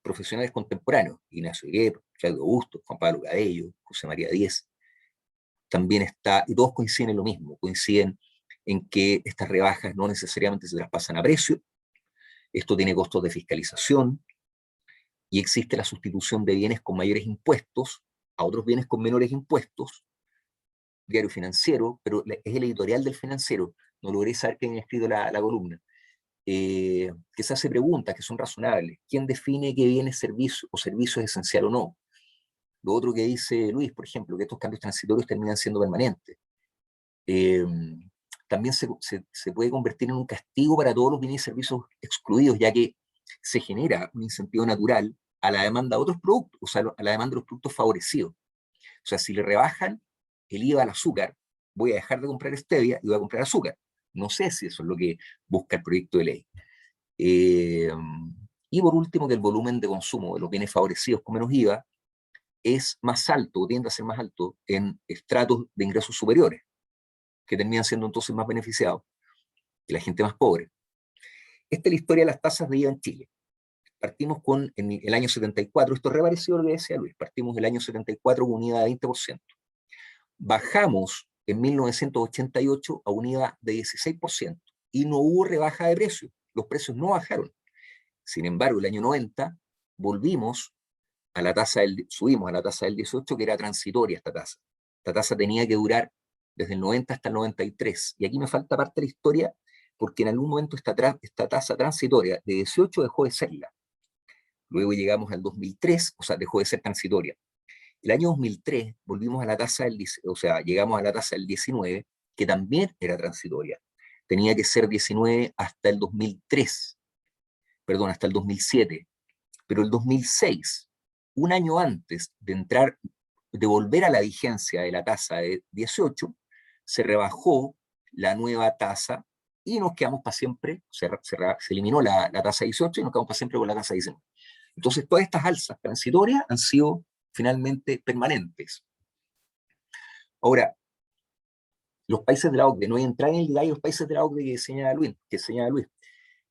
profesionales contemporáneos, Ignacio Guerra, Claudio Augusto, Juan Pablo Cabello, José María Díez. También está, y todos coinciden en lo mismo, coinciden en que estas rebajas no necesariamente se traspasan a precio, esto tiene costos de fiscalización, y existe la sustitución de bienes con mayores impuestos a otros bienes con menores impuestos. Diario Financiero, pero es el editorial del Financiero, no logré saber quién ha escrito la columna, que se hace preguntas que son razonables. ¿Quién define qué bien es servicio o servicio es esencial o no? Lo otro que dice Luis, por ejemplo, que estos cambios transitorios terminan siendo permanentes. También se puede convertir en un castigo para todos los bienes y servicios excluidos, ya que se genera un incentivo natural a la demanda de otros productos, o sea, a la demanda de los productos favorecidos. O sea, si le rebajan el IVA al azúcar, voy a dejar de comprar stevia y voy a comprar azúcar. No sé si eso es lo que busca el proyecto de ley. Y por último, que el volumen de consumo de los bienes favorecidos con menos IVA es más alto, o tiende a ser más alto, en estratos de ingresos superiores, que terminan siendo entonces más beneficiados que la gente más pobre. Esta es la historia de las tasas de IVA en Chile. Partimos en el año 74, esto es re parecido a lo que decía Luis, partimos del año 74 con un IVA de 20%. Bajamos en 1988 a un IVA de 16% y no hubo rebaja de precios, los precios no bajaron. Sin embargo, el año 90 volvimos a la subimos a la tasa del 18, que era transitoria esta tasa. Esta tasa tenía que durar desde el 90 hasta el 93. Y aquí me falta parte de la historia, porque en algún momento esta tasa transitoria de 18 dejó de serla. Luego llegamos al 2003, o sea, dejó de ser transitoria. El año 2003 volvimos a la tasa llegamos a la tasa del 19, que también era transitoria. Tenía que ser 19 hasta el 2003, perdón, hasta el 2007. Pero el 2006, un año antes de volver a la vigencia de la tasa de 18, se rebajó la nueva tasa y nos quedamos para siempre, se eliminó la tasa 18 y nos quedamos para siempre con la tasa 19. Entonces todas estas alzas transitorias han sido finalmente permanentes. Ahora, los países de la OCDE, no voy a entrar en el detalle de los países de la OCDE que señala Luis.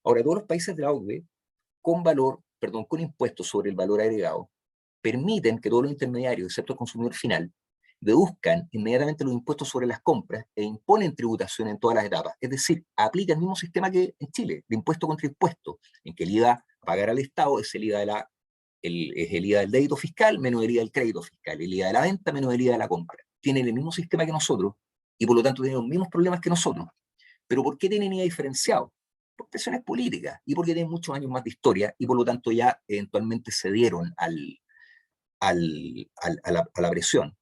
Ahora, todos los países de la OCDE con impuestos sobre el valor agregado, permiten que todos los intermediarios, excepto el consumidor final, deduzcan inmediatamente los impuestos sobre las compras e imponen tributación en todas las etapas. Es decir, aplica el mismo sistema que en Chile, de impuesto contra impuesto, en que el IVA a pagar al Estado es el IVA del débito fiscal menos el IVA del crédito fiscal, el IVA de la venta menos el IVA de la compra. Tienen el mismo sistema que nosotros y por lo tanto tienen los mismos problemas que nosotros. ¿Pero por qué tienen IVA diferenciado? Por presiones políticas y porque tienen muchos años más de historia y por lo tanto ya eventualmente cedieron a la presión.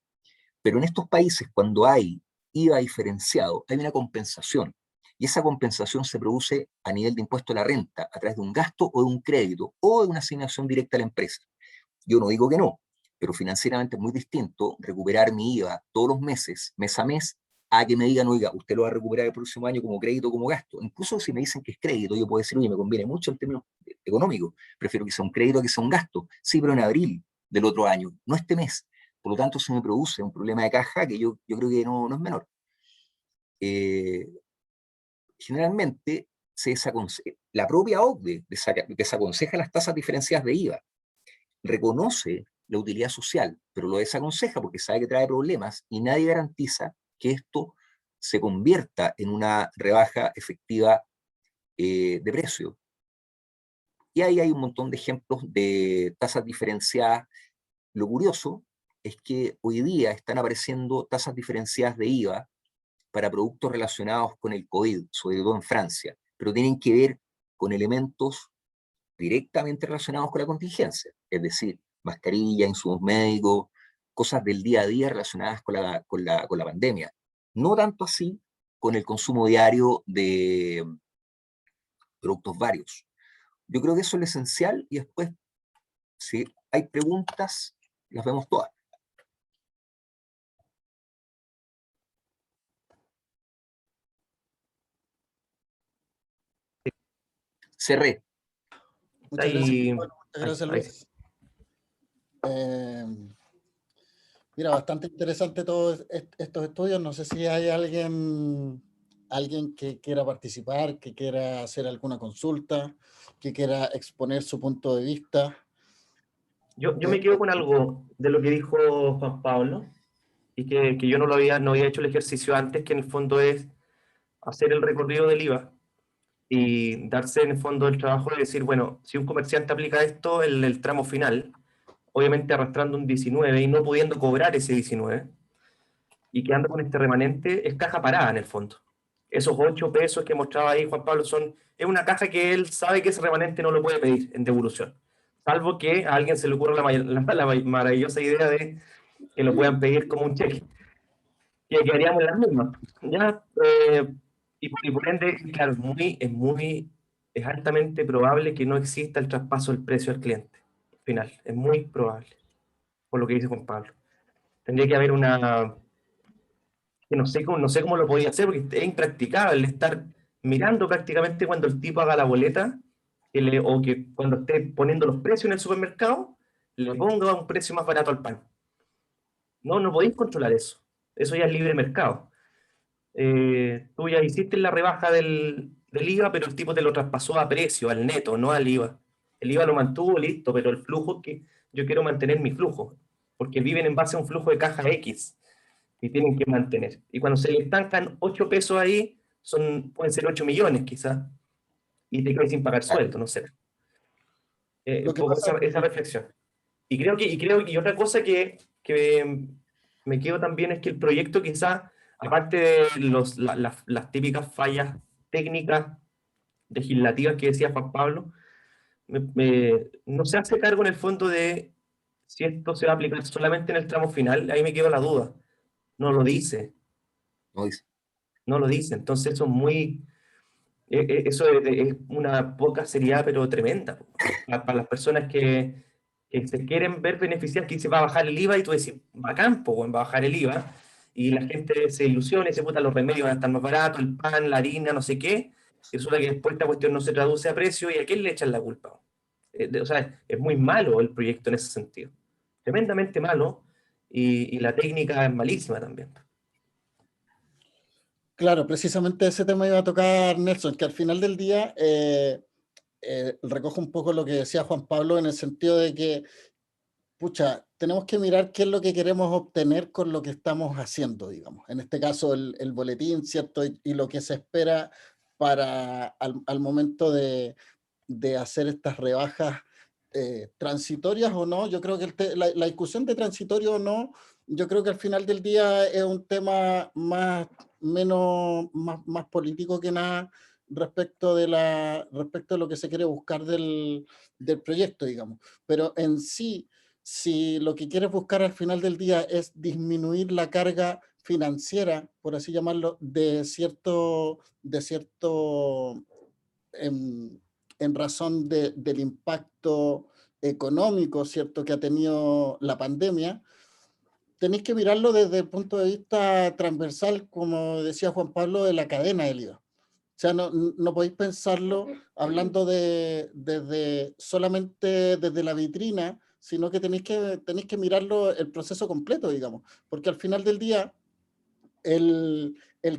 Pero en estos países, cuando hay IVA diferenciado, hay una compensación. Y esa compensación se produce a nivel de impuesto a la renta, a través de un gasto o de un crédito, o de una asignación directa a la empresa. Yo no digo que no, pero financieramente es muy distinto recuperar mi IVA todos los meses, mes a mes, a que me digan, oiga, usted lo va a recuperar el próximo año como crédito o como gasto. Incluso si me dicen que es crédito, yo puedo decir, oye, me conviene mucho en términos económicos, prefiero que sea un crédito que sea un gasto. Sí, pero en abril del otro año, no este mes. Por lo tanto, se me produce un problema de caja que yo creo que no es menor. Generalmente, la propia OCDE desaconseja las tasas diferenciadas de IVA. Reconoce la utilidad social, pero lo desaconseja porque sabe que trae problemas y nadie garantiza que esto se convierta en una rebaja efectiva de precio. Y ahí hay un montón de ejemplos de tasas diferenciadas. Lo curioso es que hoy día están apareciendo tasas diferenciadas de IVA para productos relacionados con el COVID, sobre todo en Francia, pero tienen que ver con elementos directamente relacionados con la contingencia, es decir, mascarilla, insumos médicos, cosas del día a día relacionadas con la pandemia. No tanto así con el consumo diario de productos varios. Yo creo que eso es lo esencial y después, si hay preguntas, las vemos todas. Cerré. Muchas gracias, Ahí, Pablo. Muchas gracias, ahí. Luis. Mira, bastante interesante todos estos estudios. No sé si hay alguien que quiera participar, que quiera hacer alguna consulta, que quiera exponer su punto de vista. Yo me quedo con algo de lo que dijo Juan Pablo, y que yo no había hecho el ejercicio antes, que en el fondo es hacer el recorrido del IVA y darse en el fondo el trabajo de decir, bueno, si un comerciante aplica esto en el tramo final, obviamente arrastrando un 19 y no pudiendo cobrar ese 19, y quedando con este remanente, es caja parada en el fondo. Esos 8 pesos que mostraba ahí Juan Pablo es una caja que él sabe que ese remanente no lo puede pedir en devolución, salvo que a alguien se le ocurra la maravillosa idea de que lo puedan pedir como un cheque, que quedaríamos en las mismas, ¿ya? Y por ende, claro, es altamente probable que no exista el traspaso del precio al cliente final, es muy probable, por lo que dice Juan Pablo. Tendría que haber que no sé cómo lo podía hacer, porque es impracticable estar mirando prácticamente cuando el tipo haga la boleta, o que cuando esté poniendo los precios en el supermercado, le ponga un precio más barato al pan. No, no podéis controlar eso. Eso ya es libre mercado. Tú ya hiciste la rebaja del IVA, pero el tipo te lo traspasó a precio, al neto, no al IVA. El IVA lo mantuvo, listo, pero el flujo que yo quiero mantener mi flujo, porque viven en base a un flujo de caja X y tienen que mantener. Y cuando se le estancan 8 pesos ahí, pueden ser 8 millones quizás, y te quedas sin pagar Claro. sueldo, no sé. Lo Un que poco pasa, esa reflexión. Y otra cosa que me quedo también es que el proyecto quizás, aparte de las típicas fallas técnicas, legislativas que decía Juan Pablo, no se hace cargo en el fondo de si esto se va a aplicar solamente en el tramo final. Ahí me quedo la duda. No lo dice, ¿No? Dice, no lo dice. Entonces eso es eso es una poca seriedad, pero tremenda, po. Para las personas que se quieren ver beneficiadas, que se va a bajar el IVA y tú decís, bacán, po, weón, va a bajar el IVA, y la gente se ilusiona y dice, puta, los remedios van a estar más baratos, el pan, la harina, no sé qué, y resulta que después esta cuestión no se traduce a precio, ¿y a quién le echan la culpa? O sea, es muy malo el proyecto en ese sentido, tremendamente malo, y la técnica es malísima también. claro, precisamente ese tema iba a tocar Nelson, que al final del día recojo un poco lo que decía Juan Pablo en el sentido de que, pucha, tenemos que mirar qué es lo que queremos obtener con lo que estamos haciendo, digamos. En este caso, el boletín, ¿cierto? Y lo que se espera para al momento de hacer estas rebajas transitorias o no. Yo creo que la discusión de transitorio o no, yo creo que al final del día es un tema más político que nada respecto de lo que se quiere buscar del proyecto, digamos. Pero en sí, si lo que quieres buscar al final del día es disminuir la carga financiera, por así llamarlo, en, en razón del impacto económico, ¿cierto?, que ha tenido la pandemia, tenéis que mirarlo desde el punto de vista transversal, como decía Juan Pablo, de la cadena del IVA. O sea, no podéis pensarlo hablando solamente desde la vitrina, sino que tenéis que mirarlo el proceso completo, digamos, porque al final del día el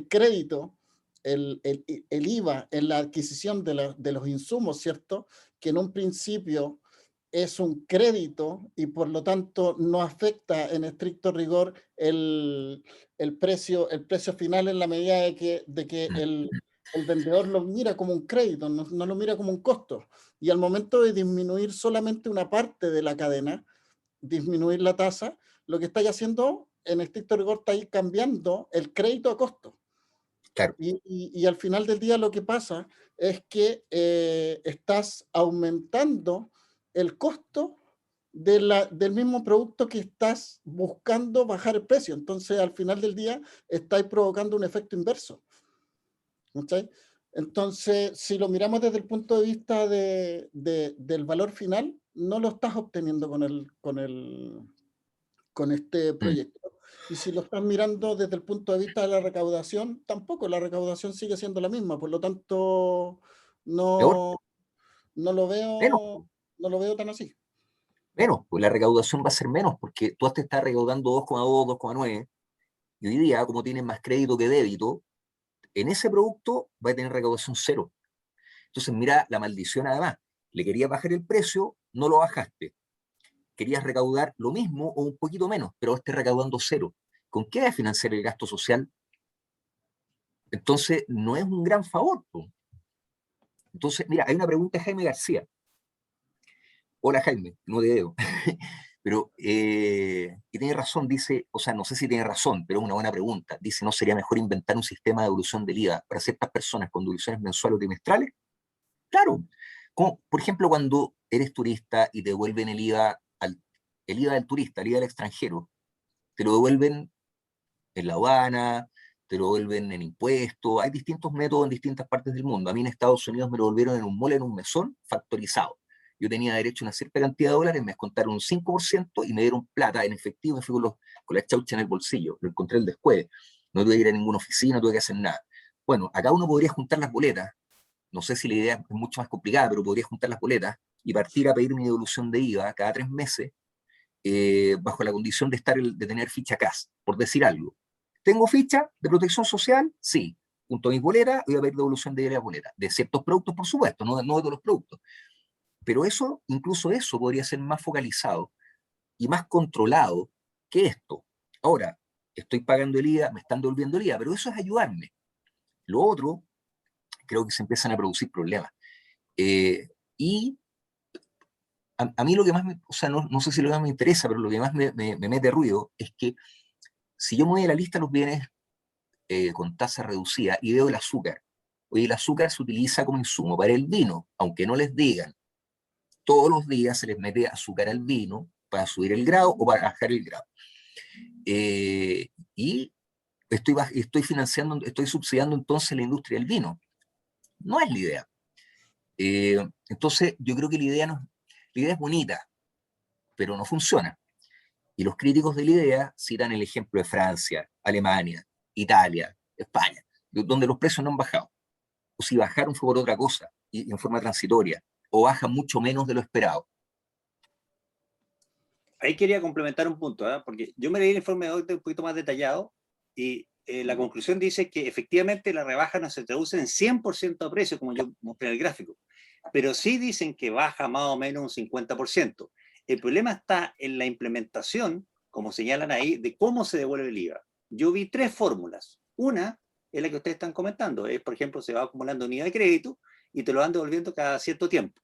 crédito, el IVA en la adquisición de los insumos, ¿cierto? Que en un principio es un crédito y por lo tanto no afecta en estricto rigor el precio final en la medida de que el vendedor lo mira como un crédito, no lo mira como un costo. Y al momento de disminuir solamente una parte de la cadena, disminuir la tasa, lo que estáis haciendo en estricto rigor estáis cambiando el crédito a costo. claro, Y al final del día lo que pasa es que estás aumentando el costo del mismo producto que estás buscando bajar el precio. Entonces, al final del día, estáis provocando un efecto inverso. ¿Okay? Entonces, si lo miramos desde el punto de vista del valor final, no lo estás obteniendo con este proyecto. Y si lo estás mirando desde el punto de vista de la recaudación, tampoco, la recaudación sigue siendo la misma, por lo tanto, peor, no, no lo menos, veo, no lo veo tan así. menos, pues la recaudación va a ser menos, porque tú te estás recaudando 2,2, 2,9, y hoy día, como tienes más crédito que débito, en ese producto va a tener recaudación cero. Entonces, mira la maldición además. Le querías bajar el precio, no lo bajaste. Querías recaudar lo mismo o un poquito menos, pero estés recaudando cero. ¿Con qué vas a financiar el gasto social? Entonces, no es un gran favor, po. Entonces, mira, hay una pregunta de Jaime García. Hola Jaime, no te veo. Pero, y tiene razón, dice, o sea, no sé si tiene razón, pero es una buena pregunta. Dice, ¿no sería mejor inventar un sistema de devolución del IVA para ciertas personas con devoluciones mensuales o trimestrales? Claro. Como, por ejemplo, cuando eres turista y te devuelven el IVA del turista, el IVA del extranjero, te lo devuelven en la aduana, te lo devuelven en impuestos, hay distintos métodos en distintas partes del mundo. A mí en Estados Unidos me lo devolvieron en un mall, en un mesón, factorizado. Yo tenía derecho a una cierta cantidad de dólares, me descontaron un 5% y me dieron plata en efectivo, me fui con la chaucha en el bolsillo, lo encontré el después. No tuve que ir a ninguna oficina, no tuve que hacer nada. Bueno, acá uno podría juntar las boletas, no sé si la idea es mucho más complicada, pero podría juntar las boletas y partir a pedir mi devolución de IVA cada 3 meses, bajo la condición de tener ficha CAS, por decir algo. ¿Tengo ficha de protección social? Sí. Junto a mis boletas, voy a pedir devolución de las boletas. De ciertos productos, por supuesto, no de todos los productos. Pero eso, incluso eso, podría ser más focalizado y más controlado que esto. Ahora, estoy pagando el IVA, me están devolviendo el IVA, pero eso es ayudarme. Lo otro, creo que se empiezan a producir problemas. Y a mí lo que más, o sea, no sé si lo que más me interesa, pero lo que más me mete ruido es que si yo me voy a la lista de los bienes con tasa reducida y veo el azúcar, oye, el azúcar se utiliza como insumo para el vino, aunque no les digan, todos los días se les mete azúcar al vino para subir el grado o para bajar el grado. Y estoy financiando, estoy subsidiando entonces la industria del vino. No es la idea. Entonces, yo creo que la idea es bonita, pero no funciona. Y los críticos de la idea citan el ejemplo de Francia, Alemania, Italia, España, donde los precios no han bajado. O si bajaron fue por otra cosa, y en forma transitoria, o baja mucho menos de lo esperado. Ahí quería complementar un punto, porque yo me leí el informe de OCDE un poquito más detallado y la conclusión dice que efectivamente la rebaja no se traduce en 100% a precio, como yo mostré en el gráfico, pero sí dicen que baja más o menos un 50%. El problema está en la implementación, como señalan ahí, de cómo se devuelve el IVA. Yo vi 3 fórmulas. Una es la que ustedes están comentando, es, por ejemplo, se va acumulando unidad de crédito y te lo van devolviendo cada cierto tiempo.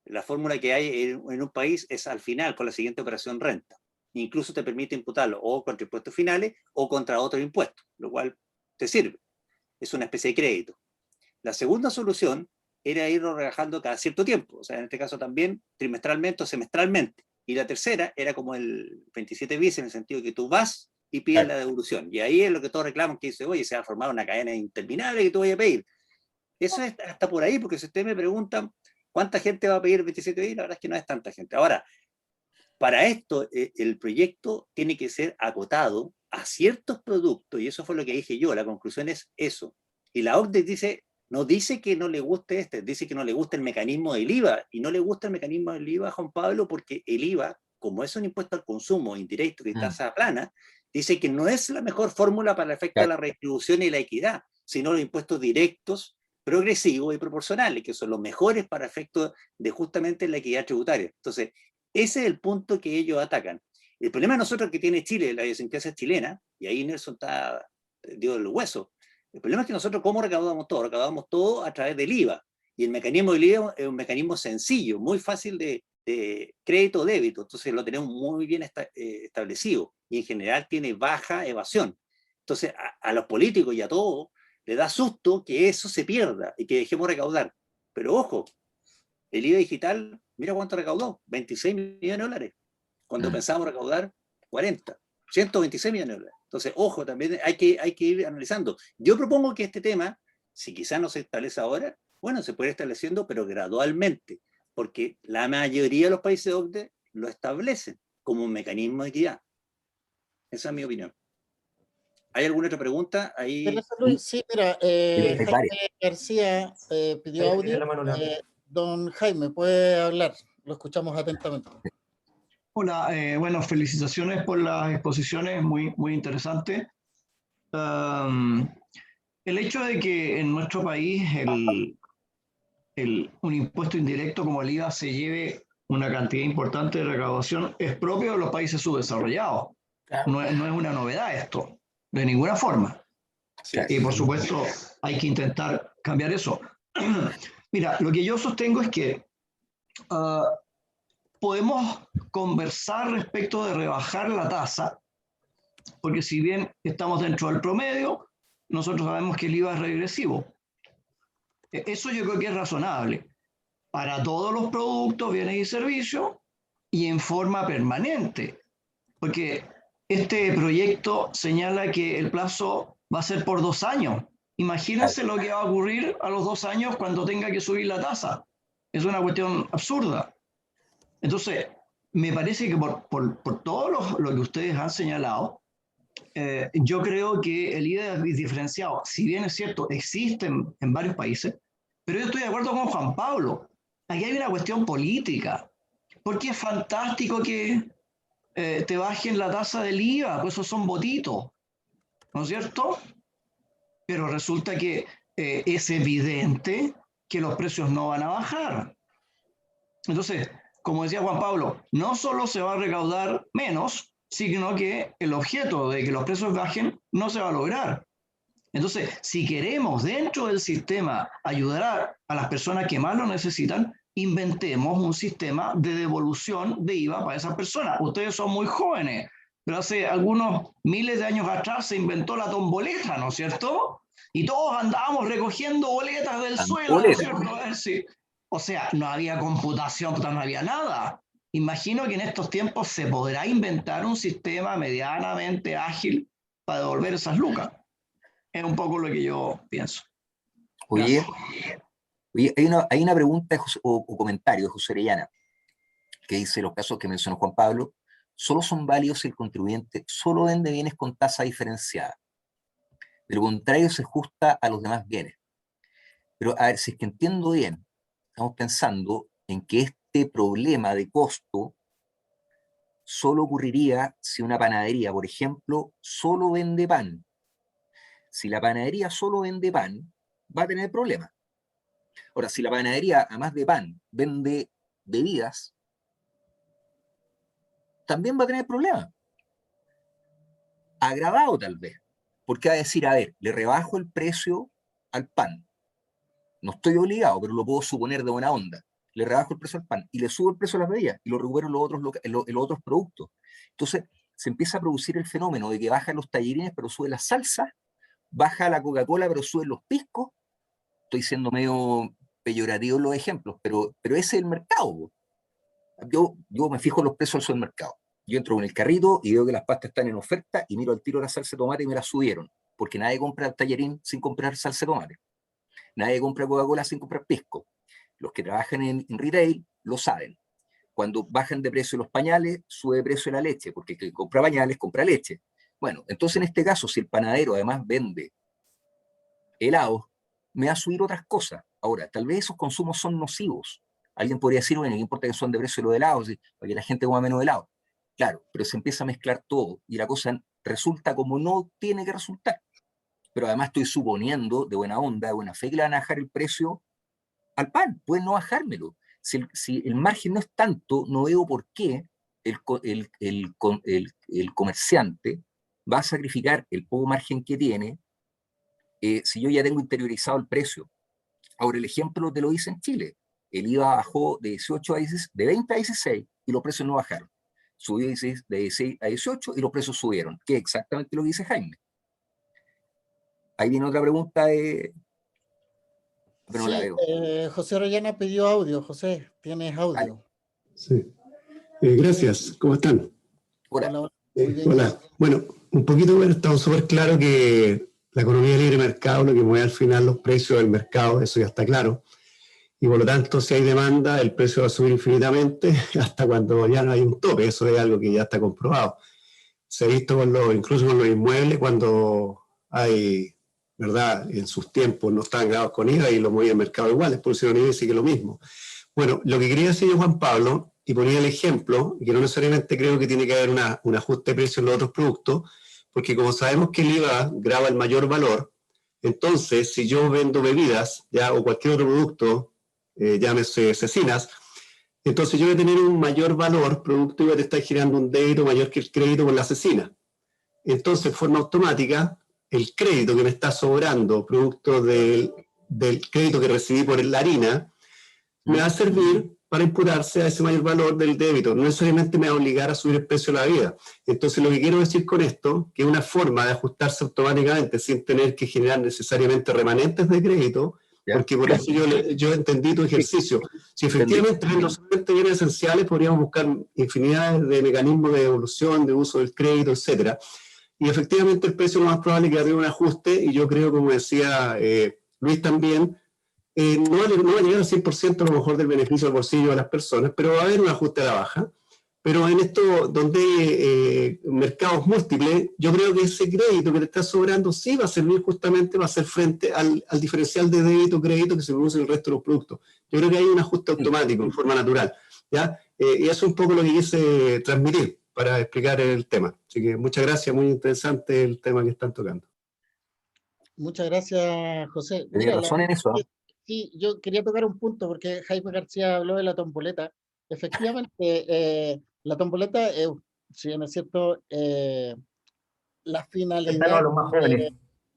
La fórmula que hay en un país es al final, con la siguiente operación renta. Incluso te permite imputarlo o contra impuestos finales o contra otro impuesto, lo cual te sirve. Es una especie de crédito. La segunda solución era irlo rebajando cada cierto tiempo, o sea, en este caso también trimestralmente o semestralmente. Y la tercera era como el 27 bis, en el sentido que tú vas y pides la devolución. Y ahí es lo que todos reclaman, que dice, oye, se va a formar una cadena interminable que tú vayas a pedir. Eso es hasta por ahí, porque si ustedes me preguntan ¿cuánta gente va a pedir 27 días? La verdad es que no es tanta gente. Ahora, para esto, el proyecto tiene que ser acotado a ciertos productos, y eso fue lo que dije yo, la conclusión es eso. Y la OCDE dice, no dice que no le guste dice que no le gusta el mecanismo del IVA, y no le gusta el mecanismo del IVA, Juan Pablo, porque el IVA, como es un impuesto al consumo indirecto y tasa plana, dice que no es la mejor fórmula para el efecto de la redistribución y la equidad, sino los impuestos directos, progresivos y proporcionales, que son los mejores para efectos de justamente la equidad tributaria. Entonces, ese es el punto que ellos atacan. El problema de nosotros que tiene Chile, la idiosincrasia chilena, y ahí Nelson dio el hueso, el problema es que nosotros, ¿cómo recaudamos todo? Recaudamos todo a través del IVA. Y el mecanismo del IVA es un mecanismo sencillo, muy fácil de crédito o débito. Entonces lo tenemos muy bien establecido. Y en general tiene baja evasión. Entonces a los políticos y a todos le da susto que eso se pierda y que dejemos recaudar. Pero ojo, el IVA digital, mira cuánto recaudó, 26 millones de dólares. Cuando pensábamos recaudar 40, 126 millones de dólares. Entonces, ojo, también hay que ir analizando. Yo propongo que este tema, si quizás no se establece ahora, bueno, se puede ir estableciendo, pero gradualmente, porque la mayoría de los países OCDE lo establecen como un mecanismo de equidad. Esa es mi opinión. ¿Hay alguna otra pregunta? Ahí... Sí, mira, Jaime García pidió audio. Don Jaime, puede hablar, lo escuchamos atentamente. Hola, bueno, felicitaciones por las exposiciones, muy interesante. El hecho de que en nuestro país un impuesto indirecto como el IVA se lleve una cantidad importante de recaudación es propio de los países subdesarrollados. No es una novedad esto, de ninguna forma. Y por supuesto hay que intentar cambiar eso. Mira, lo que yo sostengo es que podemos conversar respecto de rebajar la tasa, porque si bien estamos dentro del promedio, nosotros sabemos que el IVA es regresivo. Eso yo creo que es razonable para todos los productos, bienes y servicios y en forma permanente, porque este proyecto señala que el plazo va a ser por 2 años. Imagínense lo que va a ocurrir a los 2 años cuando tenga que subir la tasa. Es una cuestión absurda. Entonces, me parece que por todo lo que ustedes han señalado, yo creo que el IVA es diferenciado. Si bien es cierto, existe en varios países, pero yo estoy de acuerdo con Juan Pablo. Aquí hay una cuestión política. Porque es fantástico que te bajen la tasa del IVA, pues esos son votitos, ¿no es cierto? Pero resulta que es evidente que los precios no van a bajar. Entonces, como decía Juan Pablo, no solo se va a recaudar menos, sino que el objeto de que los precios bajen no se va a lograr. Entonces, si queremos dentro del sistema ayudar a las personas que más lo necesitan, inventemos un sistema de devolución de IVA para esas personas. Ustedes son muy jóvenes, pero hace algunos miles de años atrás se inventó la tomboleta, ¿no es cierto? Y todos andábamos recogiendo boletas del suelo, ¿no es cierto? O sea, no había computación, no había nada. Imagino que en estos tiempos se podrá inventar un sistema medianamente ágil para devolver esas lucas. Es un poco lo que yo pienso. Oye, hay una pregunta o comentario de José Orellana, que dice: los casos que mencionó Juan Pablo solo son válidos si el contribuyente solo vende bienes con tasa diferenciada. De lo contrario, se ajusta a los demás bienes. Pero, a ver, si es que entiendo bien, estamos pensando en que este problema de costo solo ocurriría si una panadería, por ejemplo, solo vende pan. Si la panadería solo vende pan, va a tener problemas. Ahora, si la panadería, además de pan, vende bebidas, también va a tener problemas. Agravado tal vez, porque va a decir: a ver, le rebajo el precio al pan. No estoy obligado, pero lo puedo suponer de buena onda. Le rebajo el precio al pan y le subo el precio a las bebidas y lo recupero en los otros productos. Entonces, se empieza a producir el fenómeno de que bajan los tallarines, pero sube la salsa, baja la Coca-Cola, pero suben los piscos. Estoy siendo medio peyorativo en los ejemplos, pero ese es el mercado. Yo me fijo en los precios del supermercado. Yo entro con el carrito y veo que las pastas están en oferta y miro al tiro la salsa de tomate y me la subieron, porque nadie compra el tallarín sin comprar salsa de tomate. Nadie compra Coca-Cola sin comprar pisco. Los que trabajan en retail lo saben. Cuando bajan de precio los pañales, sube de precio la leche, porque el que compra pañales compra leche. Bueno, entonces en este caso, si el panadero además vende helados, me va a subir otras cosas. Ahora, tal vez esos consumos son nocivos. Alguien podría decir: bueno, ¿qué importa que son de precio los helados? Para que la gente coma menos helado. Claro, pero se empieza a mezclar todo y la cosa resulta como no tiene que resultar. Pero además estoy suponiendo, de buena onda, de buena fe, que le van a bajar el precio al pan. Pueden no bajármelo. Si el margen no es tanto, no veo por qué el comerciante va a sacrificar el poco margen que tiene si yo ya tengo interiorizado el precio. Ahora, el ejemplo te lo hice en Chile. El IVA bajó de 20 a 16 y los precios no bajaron. Subió de 16 a 18 y los precios subieron, que es exactamente lo que dice Jaime. Ahí viene otra pregunta pero sí, no la veo. José Orellana pidió audio. José, tienes audio. Sí. Gracias, ¿cómo están? Hola. Muy bien. Hola. Bueno, un poquito, estamos súper claro que la economía de libre mercado, lo que mueve al final los precios del mercado, eso ya está claro. Y por lo tanto, si hay demanda, el precio va a subir infinitamente hasta cuando ya no hay un tope. Eso es algo que ya está comprobado. Se ha visto incluso con los inmuebles, cuando hay, ¿verdad? En sus tiempos no estaban grabados con IVA y lo movía el mercado igual, expulsaron IVA y sigue lo mismo. Bueno, lo que quería decir yo, Juan Pablo, y ponía el ejemplo, que no necesariamente creo que tiene que haber un ajuste de precio en los otros productos, porque como sabemos que el IVA grava el mayor valor, entonces si yo vendo bebidas ya, o cualquier otro producto, llámese cecinas, entonces yo voy a tener un mayor valor, producto y voy a estar girando un débito mayor que el crédito por la cecina. Entonces, de forma automática, el crédito que me está sobrando, producto del crédito que recibí por la harina, me va a servir para imputarse a ese mayor valor del débito. No necesariamente me va a obligar a subir el precio de la vida. Entonces, lo que quiero decir con esto, que es una forma de ajustarse automáticamente sin tener que generar necesariamente remanentes de crédito, porque por eso yo entendí tu ejercicio. Si efectivamente los solamente bienes esenciales, podríamos buscar infinidad de mecanismos de devolución, de uso del crédito, etcétera. Y efectivamente el precio lo más probable es que haya un ajuste, y yo creo, como decía Luis también, no va a llegar al 100% a lo mejor del beneficio al bolsillo de las personas, pero va a haber un ajuste a la baja. Pero en esto, donde hay mercados múltiples, yo creo que ese crédito que te está sobrando sí va a servir justamente, va a hacer frente al diferencial de débito-crédito que se produce en el resto de los productos. Yo creo que hay un ajuste automático, en forma natural, ¿ya? Y eso es un poco lo que quise transmitir para explicar el tema. Así que muchas gracias, muy interesante el tema que están tocando. Muchas gracias, José. Tiene razón en eso, ¿eh? Sí, yo quería tocar un punto porque Jaime García habló de la tomboleta. Efectivamente, la tomboleta, si bien es cierto, la finalidad, los más jóvenes.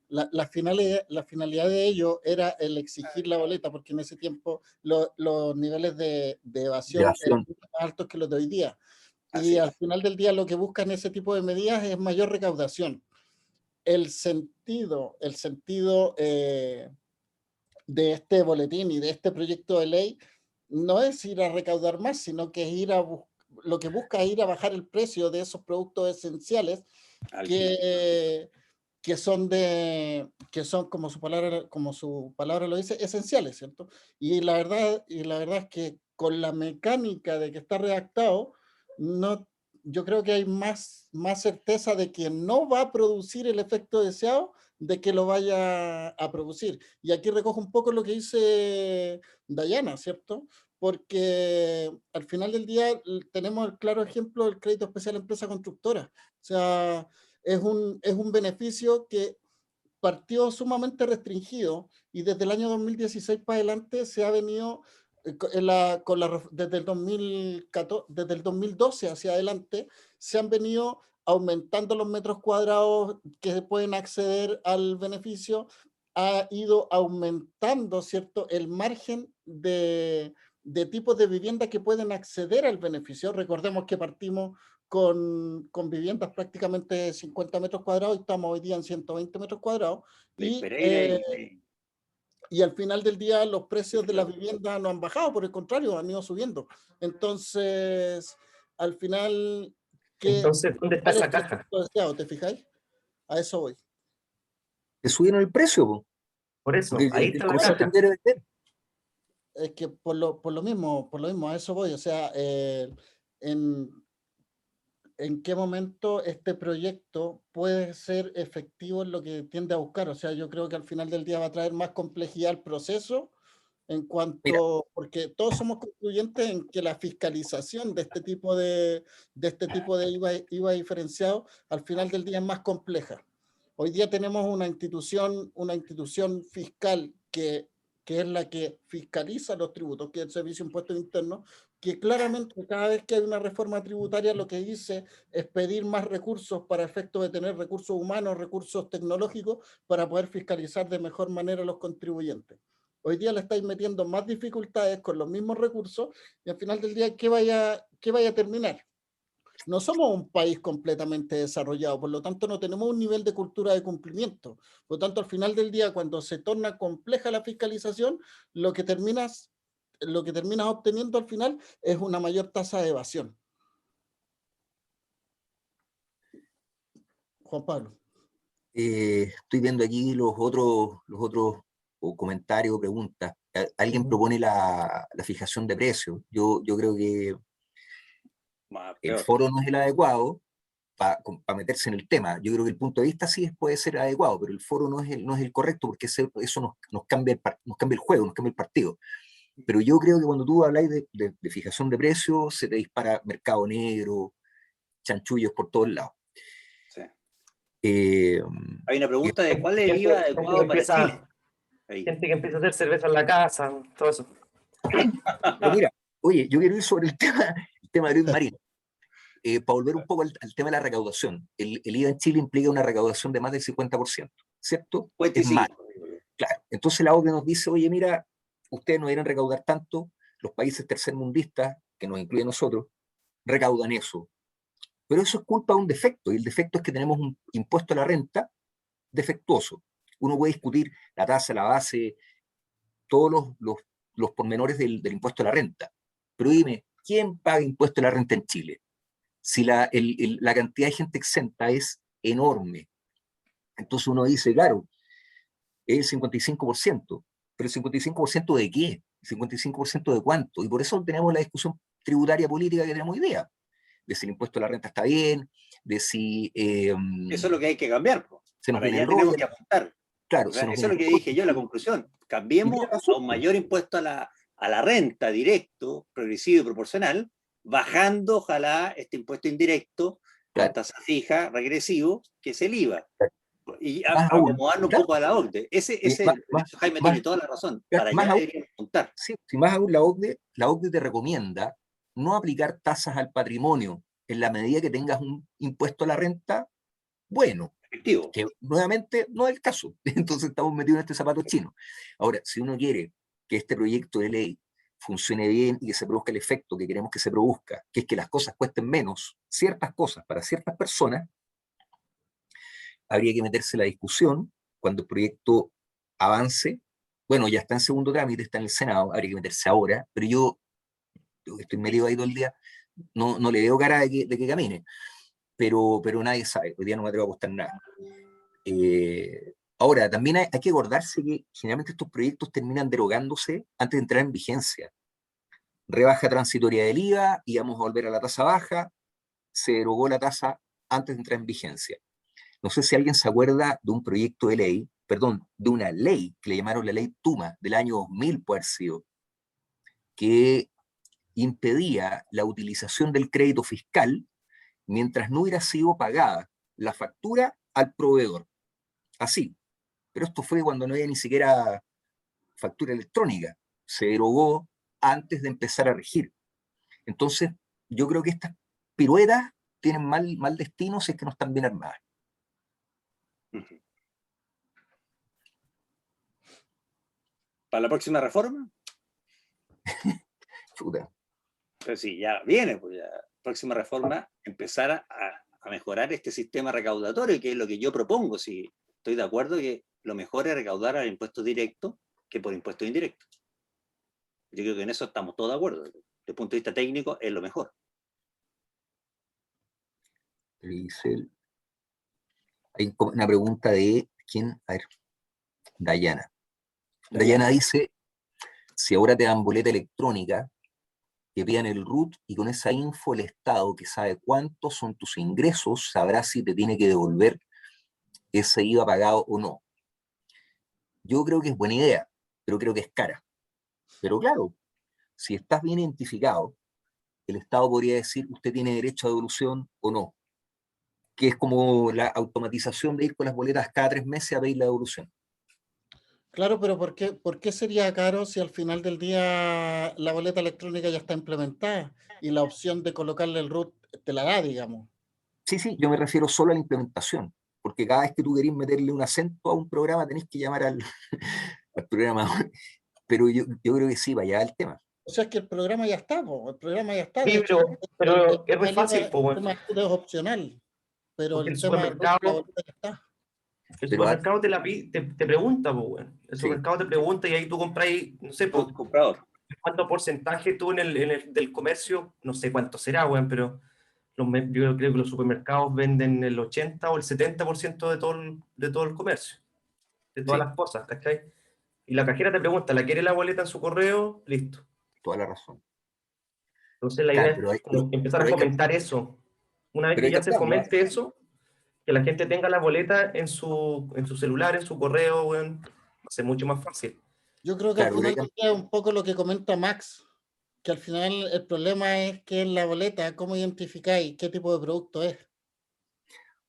la finalidad de ello era el exigir la boleta, porque en ese tiempo los niveles de evasión eran mucho más altos que los de hoy día. Y al final del día lo que buscan ese tipo de medidas es mayor recaudación. El sentido de este boletín y de este proyecto de ley no es ir a recaudar más, sino que es lo que busca es ir a bajar el precio de esos productos esenciales que son como su palabra lo dice, esenciales, ¿cierto? Y la verdad es que con la mecánica de que está redactado, yo creo que hay más certeza de que no va a producir el efecto deseado de que lo vaya a producir. Y aquí recojo un poco lo que dice Dayana, ¿cierto? Porque al final del día tenemos el claro ejemplo del crédito especial a empresa constructora. O sea, es un beneficio que partió sumamente restringido y desde el año 2016 para adelante se ha venido, desde el 2012 hacia adelante, se han venido aumentando los metros cuadrados que pueden acceder al beneficio, ha ido aumentando, ¿cierto?, el margen de tipos de vivienda que pueden acceder al beneficio. Recordemos que partimos con viviendas prácticamente de 50 metros cuadrados y estamos hoy día en 120 metros cuadrados. Y al final del día los precios de las viviendas no han bajado, por el contrario, han ido subiendo. Entonces, al final... Entonces, ¿dónde está esa caja? ¿Te fijáis? A eso voy. Que subieron el precio, po. Por eso, Porque ahí está la caja. Es que por lo mismo, a eso voy. O sea, ¿en qué momento este proyecto puede ser efectivo en lo que tiende a buscar? O sea, yo creo que al final del día va a traer más complejidad al proceso porque todos somos concluyentes en que la fiscalización de este tipo de IVA diferenciado al final del día es más compleja. Hoy día tenemos una institución fiscal que es la que fiscaliza los tributos, que es el Servicio de Impuestos Internos, que claramente cada vez que hay una reforma tributaria lo que dice es pedir más recursos para efecto de tener recursos humanos, recursos tecnológicos, para poder fiscalizar de mejor manera a los contribuyentes. Hoy día le estáis metiendo más dificultades con los mismos recursos y al final del día, ¿qué vaya a terminar? No somos un país completamente desarrollado, por lo tanto no tenemos un nivel de cultura de cumplimiento. Por lo tanto, al final del día, cuando se torna compleja la fiscalización, lo que terminas obteniendo al final es una mayor tasa de evasión. Juan Pablo. Estoy viendo aquí los otros comentarios o preguntas. Alguien propone la fijación de precios. Yo creo que el foro no es el adecuado para meterse en el tema. Yo creo que el punto de vista sí puede ser adecuado, pero el foro no es el correcto, porque eso nos cambia el juego, nos cambia el partido. Pero yo creo que cuando tú habláis de fijación de precios, se te dispara mercado negro, chanchullos por todos lados. Sí. Hay una pregunta de cuál es el IVA adecuado para Chile. Gente que empieza a hacer cerveza en la casa, todo eso. Pero mira, oye, yo quiero ir sobre el tema de Luis Marín. Para volver un poco al tema de la recaudación. El IVA en Chile implica una recaudación de más del 50%, ¿cierto? 55. Es malo. Claro. Entonces la OCDE nos dice, oye, mira, ustedes no deben recaudar tanto, los países tercermundistas, que nos incluyen nosotros, recaudan eso. Pero eso es culpa de un defecto, y el defecto es que tenemos un impuesto a la renta defectuoso. Uno puede discutir la tasa, la base, todos los pormenores del impuesto a la renta. Pero dime, ¿quién paga impuesto a la renta en Chile? Si la cantidad de gente exenta es enorme. Entonces uno dice, claro, es el 55%, pero el 55% ¿de qué? ¿El 55% de cuánto? Y por eso tenemos la discusión tributaria política que tenemos hoy día, de si el impuesto a la renta está bien, de si... Eso es lo que hay que cambiar, po. Se nos Para viene allá el tenemos rollo. que apuntar. Claro, O sea, se nos eso es viene lo que el dije yo en la conclusión. Cambiemos a un mayor impuesto a la renta directo, progresivo y proporcional, bajando, ojalá, este impuesto indirecto, con tasa fija, regresivo, que es el IVA. Y acomodarnos un poco a la OCDE. Jaime tiene toda la razón. Para allá deberíamos apuntar. Sí, si más aún la OCDE te recomienda no aplicar tasas al patrimonio en la medida que tengas un impuesto a la renta bueno, efectivo, que nuevamente no es el caso. Entonces estamos metidos en este zapato chino. Ahora, si uno quiere que este proyecto de ley funcione bien y que se produzca el efecto que queremos que se produzca, que es que las cosas cuesten menos, ciertas cosas para ciertas personas, habría que meterse en la discusión cuando el proyecto avance. Bueno, ya está en segundo trámite, está en el Senado, habría que meterse ahora, pero yo estoy metido ahí todo el día, no le veo cara de que camine, pero nadie sabe, hoy día no me atrevo a apostar nada. Ahora, también hay que acordarse que generalmente estos proyectos terminan derogándose antes de entrar en vigencia. Rebaja transitoria del IVA, y vamos a volver a la tasa baja, se derogó la tasa antes de entrar en vigencia. No sé si alguien se acuerda de un proyecto de ley, perdón, de una ley que le llamaron la ley Tuma del año 2000, puede haber sido, que impedía la utilización del crédito fiscal mientras no hubiera sido pagada la factura al proveedor. Así. Pero esto fue cuando no había ni siquiera factura electrónica. Se derogó antes de empezar a regir. Entonces, yo creo que estas piruetas tienen mal destino si es que no están bien armadas. ¿Para la próxima reforma? Chuta. Pues sí, ya viene, pues ya. Próxima reforma, empezar a mejorar este sistema recaudatorio, que es lo que yo propongo. Si estoy de acuerdo que lo mejor es recaudar al impuesto directo que por impuesto indirecto. Yo creo que en eso estamos todos de acuerdo. Desde el punto de vista técnico, es lo mejor. Hay una pregunta de ¿quién? A ver, Dayana. Dayana dice, si ahora te dan boleta electrónica, que pidan el RUT y con esa info el Estado, que sabe cuántos son tus ingresos, sabrá si te tiene que devolver ese IVA pagado o no. Yo creo que es buena idea, pero creo que es cara. Pero claro, si estás bien identificado, el Estado podría decir, usted tiene derecho a devolución o no, que es como la automatización de ir con las boletas cada 3 meses a pedir la devolución. Claro, pero ¿por qué sería caro si al final del día la boleta electrónica ya está implementada y la opción de colocarle el RUT te la da, digamos? Sí, yo me refiero solo a la implementación, porque cada vez que tú querés meterle un acento a un programa tenés que llamar al programador, pero yo creo que sí, vaya el tema. O sea, es que el programa ya está, el programa ya está. Sí, De hecho, pero es muy fácil, el tema es opcional, pero porque el el tema del RUT, la supermercado, boleta ya está. el supermercado te pregunta, pues, bueno. El Sí. supermercado te pregunta y ahí tú compras, no sé, pues, comprador. cuánto porcentaje tú en el del comercio, no sé cuánto será, bueno, pero yo creo que los supermercados venden el 80 o el 70% de todo el comercio, de todas las cosas, ¿cachai? Y la cajera te pregunta, ¿la quiere la boleta en su correo? Listo. Toda la razón. Entonces la Claro, idea es como empezar a fomentar eso. Una vez pero que hay ya que se fomente eso, que la gente tenga la boleta en su celular, en su correo, bueno, va a ser mucho más fácil. Yo creo que al final es un poco lo que comenta Max, que al final el problema es que en la boleta, ¿cómo identificáis qué tipo de producto es?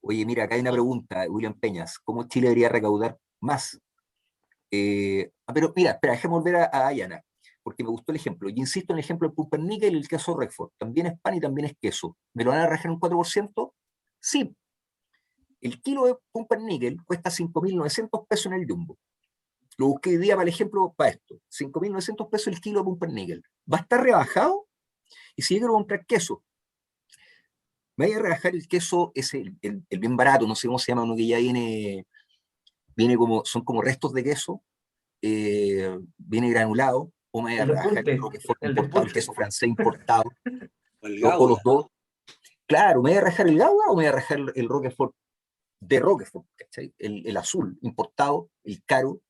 Oye, mira, acá hay una pregunta, William Peñas, ¿cómo Chile debería recaudar más? Pero mira, espera, déjame volver a Dayana, porque me gustó el ejemplo. Yo insisto en el ejemplo del pumpernickel y el queso Roquefort. También es pan y también es queso. ¿Me lo van a rebajar un 4%? Sí. El kilo de pumpernickel cuesta 5.900 pesos en el Jumbo. lo busqué hoy día para el ejemplo, para esto, 5.900 pesos el kilo de pumpernickel. Va a estar rebajado, y si yo quiero comprar queso, me voy a rebajar el queso, es el bien barato, no sé cómo se llama, uno que ya viene como, son como restos de queso, viene granulado, o me voy a El rebajar el despunte, Roquefort el importado, el despunte. queso francés importado, O el o los Gouda. dos. Claro, me voy a rajar el Gouda o me voy a rajar el Roquefort de Roquefort, ¿cachai? El azul, importado, el caro.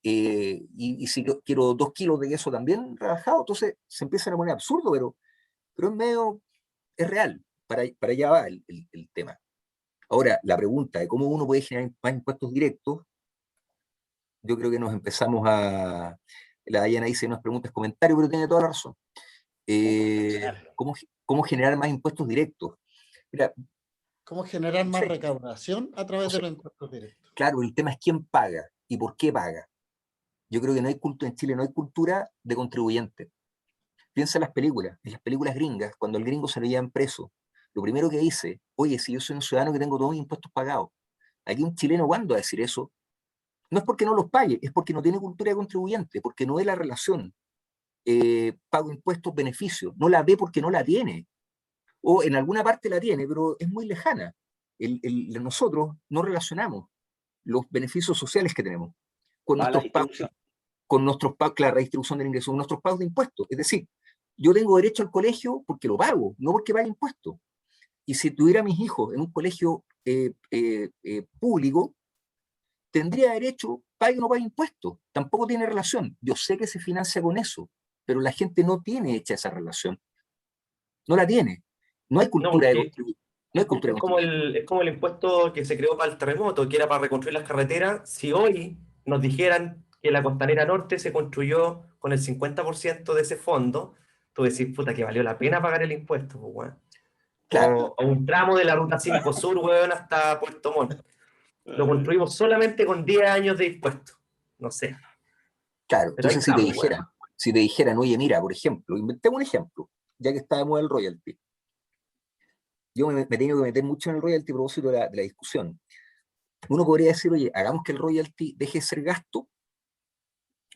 Y si yo quiero 2 kilos de queso también rebajado, entonces se empieza a poner absurdo, pero es medio, es real. Para allá va el tema. Ahora, la pregunta de cómo uno puede generar más impuestos directos, yo creo que nos empezamos a... La Dayana dice unas preguntas, comentarios, pero tiene toda la razón. ¿Cómo generar más impuestos directos? Mira, ¿Cómo generar más sí, recaudación a través o sea, de los impuestos directos? claro, el tema es quién paga y por qué paga. Yo creo que no hay cultura en Chile, no hay cultura de contribuyente. Piensa en las películas gringas, cuando al gringo se lo llevan preso, lo primero que dice, oye, si yo soy un ciudadano que tengo todos mis impuestos pagados, aquí un chileno, ¿cuándo va a decir eso? No es porque no los pague, es porque no tiene cultura de contribuyente, porque no ve la relación pago impuestos, beneficios, no la ve porque no la tiene, o en alguna parte la tiene, pero es muy lejana. Nosotros no relacionamos los beneficios sociales que tenemos con Mala nuestros pagos, distribución. la redistribución del ingreso, con nuestros pagos de impuestos. Es decir, yo tengo derecho al colegio porque lo pago, no porque pague impuestos. Y si tuviera mis hijos en un colegio público, tendría derecho, pague o no pague impuestos. Tampoco tiene relación. Yo sé que se financia con eso, pero la gente no tiene hecha esa relación. No la tiene. No hay No, cultura de porque contribución. No hay cultura de contribuyente. es como el impuesto que se creó para el terremoto, que era para reconstruir las carreteras. Si hoy nos dijeran que la Costanera Norte se construyó con el 50% de ese fondo, tú decís, puta, que valió la pena pagar el impuesto, pues, weón. Claro, O un tramo de la Ruta 5 Sur, weón, hasta Puerto Montt. Lo construimos solamente con 10 años de impuestos. No sé, claro. pero ahí Entonces, estamos, weón. si te dijeran, oye, mira, por ejemplo, inventemos un ejemplo, ya que está de moda el royalty. Yo me he tenido que meter mucho en el royalty a propósito de la discusión. Uno podría decir, oye, hagamos que el royalty deje de ser gasto,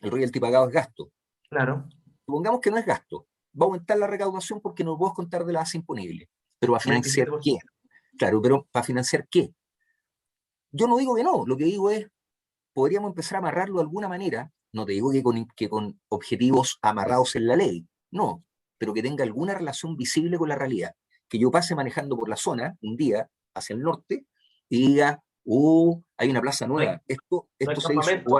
el royalty pagado es gasto. Claro. Supongamos que no es gasto, va a aumentar la recaudación porque no puedo contar de la base imponible. Pero ¿para Un financiar qué? 27%. Claro, pero ¿para financiar qué? Yo no digo que no, lo que digo es, podríamos empezar a amarrarlo de alguna manera, no te digo que con objetivos amarrados en la ley, no, pero que tenga alguna relación visible con la realidad. Que yo pase manejando por la zona un día hacia el norte y diga, hay una plaza No hay, nueva, no hay esto se hizo, campamento.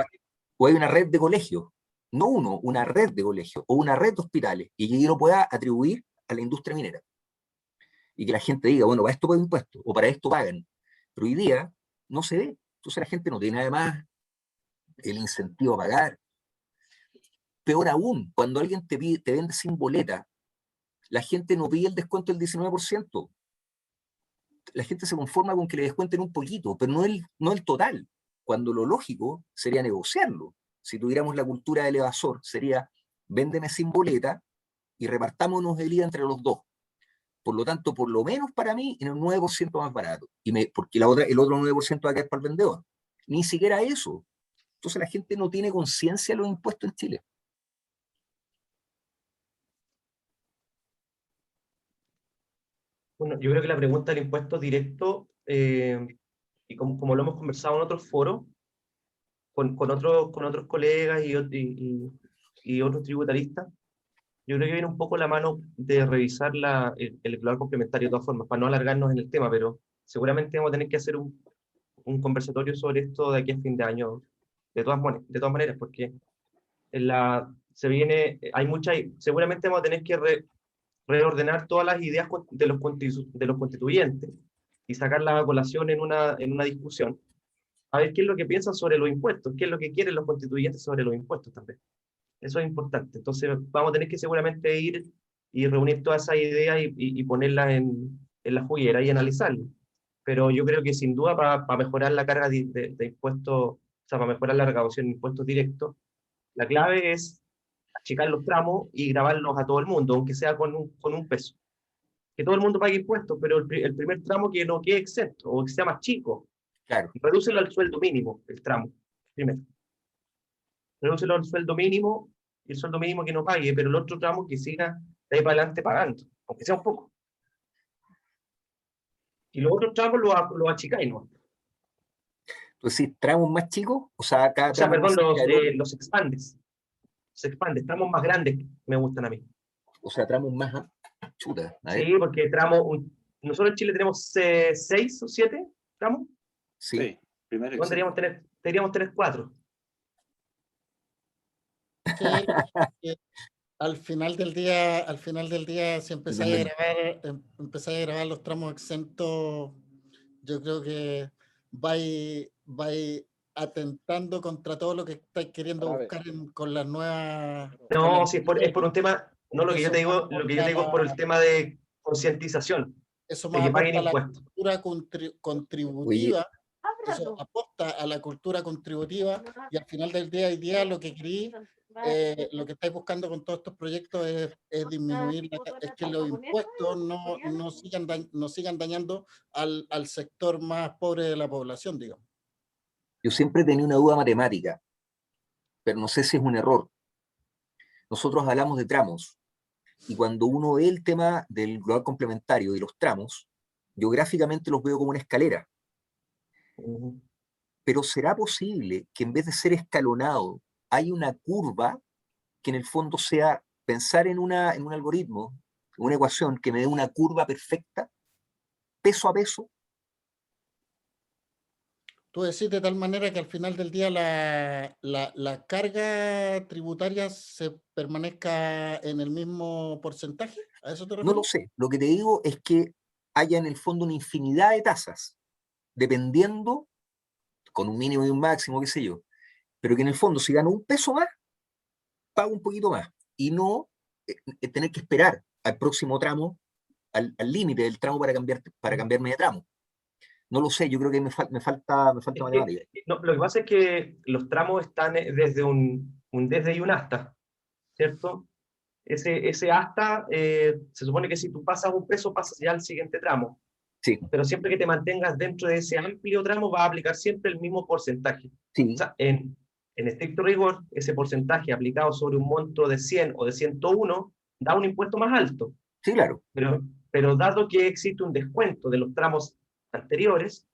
o hay una red de colegios, no uno, una red de colegios, o una red de hospitales, y que yo lo pueda atribuir a la industria minera. Y que la gente diga, bueno, para esto pagan impuestos, o para esto pagan. Pero hoy día no se ve. Entonces la gente no tiene además el incentivo a pagar. Peor aún, cuando alguien te vende sin boleta, la gente no pide el descuento del 19%. La gente se conforma con que le descuenten un poquito, pero no el total, cuando lo lógico sería negociarlo. Si tuviéramos la cultura del evasor, sería véndeme sin boleta y repartámonos el IVA entre los dos. Por lo tanto, por lo menos para mí, en un 9% más barato. Porque el otro 9% va a quedar para el vendedor. Ni siquiera eso. Entonces la gente no tiene conciencia de los impuestos en Chile. Bueno, yo creo que la pregunta del impuesto directo, y como lo hemos conversado en otros foros, con otros colegas y otros tributaristas, yo creo que viene un poco la mano de revisar el declarado complementario de todas formas, para no alargarnos en el tema, pero seguramente vamos a tener que hacer un conversatorio sobre esto de aquí a fin de año, de todas maneras, porque seguramente vamos a tener que reordenar todas las ideas de los constituyentes y sacarlas a colación en una discusión, a ver qué es lo que piensan sobre los impuestos, qué es lo que quieren los constituyentes sobre los impuestos también. Eso es importante. Entonces vamos a tener que seguramente ir y reunir todas esas ideas y ponerlas en la juguera y analizarlas. Pero yo creo que sin duda para mejorar la carga de impuestos, o sea, para mejorar la recaudación de impuestos directos, la clave es achicar los tramos y grabarlos a todo el mundo, aunque sea con un peso. Que todo el mundo pague impuestos, pero el primer tramo que no quede exento o que sea más chico. Claro. Redúcelo al sueldo mínimo, el tramo, primero. redúcelo al sueldo mínimo, y el sueldo mínimo que no pague, pero el otro tramo que siga de ahí para adelante pagando, aunque sea un poco. Y los otros tramos los achicáis, ¿no? Entonces, tramos más chicos, o sea, cada O sea, tramo perdón, más cerca del otro, los expandes. Se expande, tramos más grandes me gustan a mí. o sea, tramos más chuta. A ver, Sí, porque nosotros en Chile tenemos 6 o 7 tramos. sí. Sí, primero ¿Dónde deberíamos tener 4? Sí, porque al final del día, si empezáis a grabar los tramos exentos, yo creo que vais atentando contra todo lo que estáis queriendo buscar con las nuevas. No, sí, es por un tema, no lo que yo Eso te más digo, lo que yo te aporta digo es por el tema de concientización, eso de más que paguen aporta a la impuestos. cultura Oye, contributiva. Eso aporta a la cultura contributiva y al final del día lo que queréis, lo que estáis buscando con todos estos proyectos es disminuir, es que los impuestos no sigan dañando al sector más pobre de la población, digamos. yo siempre tenía una duda matemática, pero no sé si es un error. Nosotros hablamos de tramos, y cuando uno ve el tema del global complementario y los tramos, yo gráficamente los veo como una escalera. Ujú. Pero ¿será posible que en vez de ser escalonado, hay una curva que en el fondo sea pensar en un algoritmo, una ecuación que me dé una curva perfecta, peso a peso? Tú decís de tal manera que al final del día la carga tributaria se permanezca en el mismo porcentaje, ¿a eso te No lo refieres? sé. Lo que te digo es que haya en el fondo una infinidad de tasas, dependiendo, con un mínimo y un máximo, qué sé yo, pero que en el fondo si gano un peso más, pago un poquito más, y no tener que esperar al próximo tramo, al límite del tramo para cambiarme de tramo. No lo sé, yo creo que me falta Es matemática. que, no, lo que pasa es que los tramos están desde un desde y un hasta, ¿cierto? Ese hasta, se supone que si tú pasas un peso, pasas ya al siguiente tramo. Sí, Pero siempre que te mantengas dentro de ese amplio tramo, va a aplicar siempre el mismo porcentaje. O sí, sea, en estricto rigor, ese porcentaje aplicado sobre un monto de 100 o de 101 da un impuesto más alto. sí, claro. Pero dado que existe un descuento de los tramos anteriores,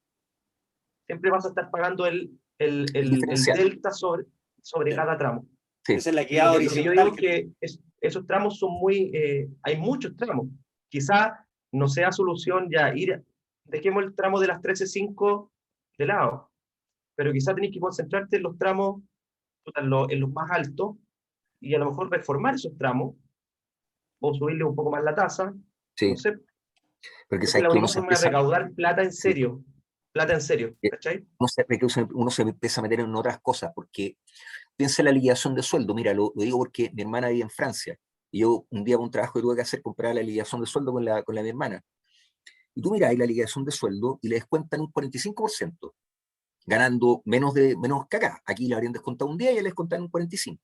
siempre vas a estar pagando El el diferencial. delta sobre Claro. cada tramo. Sí, Esa es la Y equidad lo que yo horizontal digo es que esos tramos son hay muchos tramos. Quizá no sea solución ya dejemos el tramo de las 13.5 de lado, pero quizá tenéis que concentrarte en los tramos, en los más altos, y a lo mejor reformar esos tramos, o subirle un poco más la tasa, no sí. sé. Porque Esa es sabes la que única forma de recaudar sí, plata en serio, ¿cachai? uno se empieza a meter en otras cosas, porque piensa en la liquidación de sueldo. Mira, lo digo porque mi hermana vive en Francia, y yo un día por un trabajo que tuve que hacer, comprar la liquidación de sueldo con la de mi hermana. Y tú miras ahí la liquidación de sueldo y le descuentan un 45%, ganando menos que acá. Aquí le habrían descontado un día y le descontaron un 45%.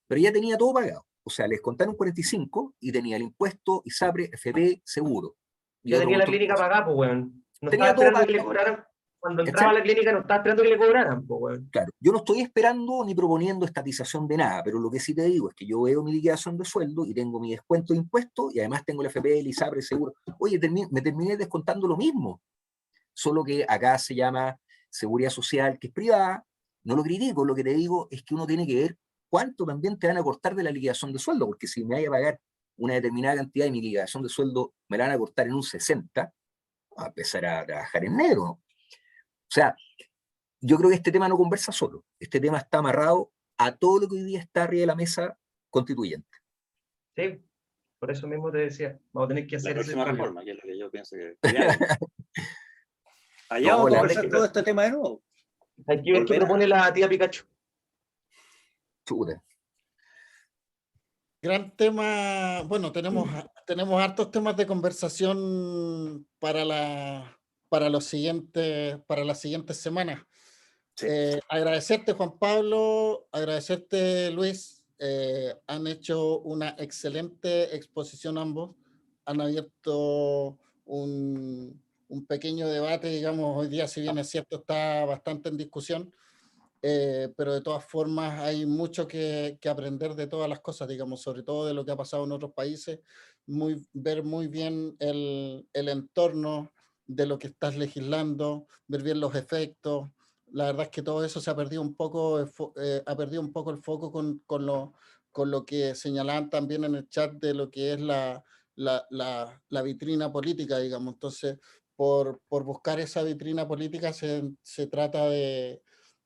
Pero ya tenía todo pagado. O sea, le descontaron un 45% y tenía el impuesto, ISAPRE, FP, seguro. Y Ya otro tenía la montón de clínica cosas. pagada, pues, weón. No estaba Tenía todo esperando que le pagado. cobraran. Cuando entraba a ¿Cachai? la clínica no estaba esperando que le cobraran, pues, weón. Claro, yo no estoy esperando ni proponiendo estatización de nada, pero lo que sí te digo es que yo veo mi liquidación de sueldo y tengo mi descuento de impuestos y además tengo el FP, el ISAPRE, seguro. Oye, me terminé descontando lo mismo, solo que acá se llama seguridad social, que es privada. No lo critico, lo que te digo es que uno tiene que ver cuánto también te van a cortar de la liquidación de sueldo, porque si me vaya a pagar una determinada cantidad y mi liquidación de sueldo me la van a cortar en un 60, a empezar a trabajar en negro, ¿no? O sea, yo creo que este tema no conversa solo, este tema está amarrado a todo lo que hoy día está arriba de la mesa constituyente. Sí, por eso mismo te decía, vamos a tener que la hacer ese próxima cambio. reforma, que es lo que yo pienso que sería bien. Allá vamos No, a la conversar todo este tema de nuevo. Hay que ver qué Volver propone a... la tía Pikachu. chuta. Gran tema, bueno, tenemos hartos temas de conversación para las siguientes semanas. Sí. Agradecerte, Juan Pablo, agradecerte, Luis. Han hecho una excelente exposición ambos. Han abierto un pequeño debate, digamos, hoy día, si bien es cierto, está bastante en discusión, pero de todas formas hay mucho que aprender de todas las cosas, digamos, sobre todo de lo que ha pasado en otros países, ver muy bien el entorno de lo que estás legislando, ver bien los efectos. La verdad es que todo eso se ha perdido un poco, ha perdido un poco el foco con lo que señalaban también en el chat de lo que es la vitrina política, digamos. Entonces, por buscar esa vitrina política se trata de,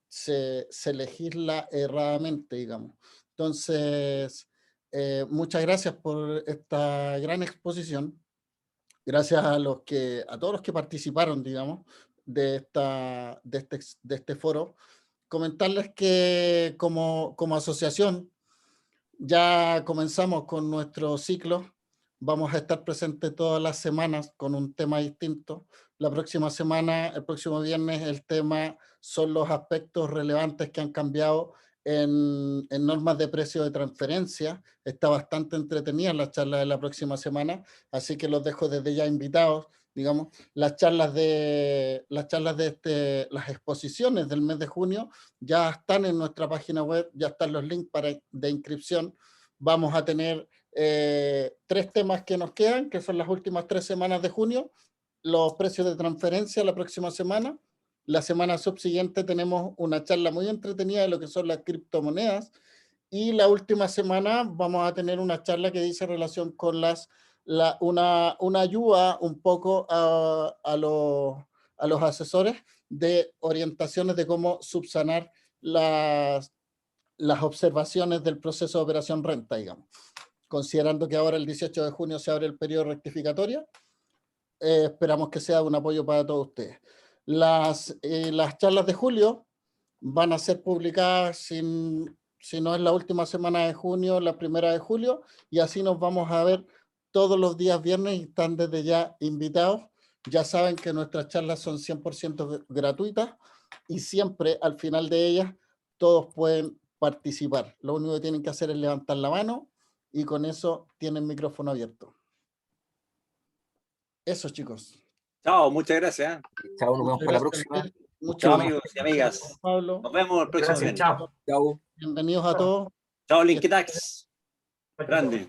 se legisla erradamente, digamos. Entonces, muchas gracias por esta gran exposición. Gracias a todos los que participaron, digamos, de este foro. Comentarles que como asociación ya comenzamos con nuestro ciclo. Vamos a estar presentes todas las semanas con un tema distinto. La próxima semana, el próximo viernes, el tema son los aspectos relevantes que han cambiado en normas de precio de transferencia. Está bastante entretenida la charla de la próxima semana, así que los dejo desde ya invitados. Digamos, las exposiciones del mes de junio ya están en nuestra página web, ya están los links de inscripción. Vamos a tener 3 temas que nos quedan, que son las últimas 3 semanas de junio, los precios de transferencia la próxima semana. La semana subsiguiente tenemos una charla muy entretenida de lo que son las criptomonedas, y la última semana vamos a tener una charla que dice relación con una ayuda un poco a los asesores de orientaciones de cómo subsanar las observaciones del proceso de operación renta, digamos. Considerando que ahora el 18 de junio se abre el periodo rectificatorio, esperamos que sea un apoyo para todos ustedes. Las charlas de julio van a ser publicadas, si no es la última semana de junio, la primera de julio, y así nos vamos a ver todos los días viernes y están desde ya invitados. Ya saben que nuestras charlas son 100% gratuitas y siempre al final de ellas todos pueden participar. Lo único que tienen que hacer es levantar la mano y con eso tienen micrófono abierto. Eso, chicos. Chao, muchas gracias. Chao, nos vemos para la próxima. Chao, amigos y amigas. Pablo. Nos vemos el próximo Gracias, viernes. chao. Chao. Bienvenidos a todos. Chao, LinkedIn. Grande.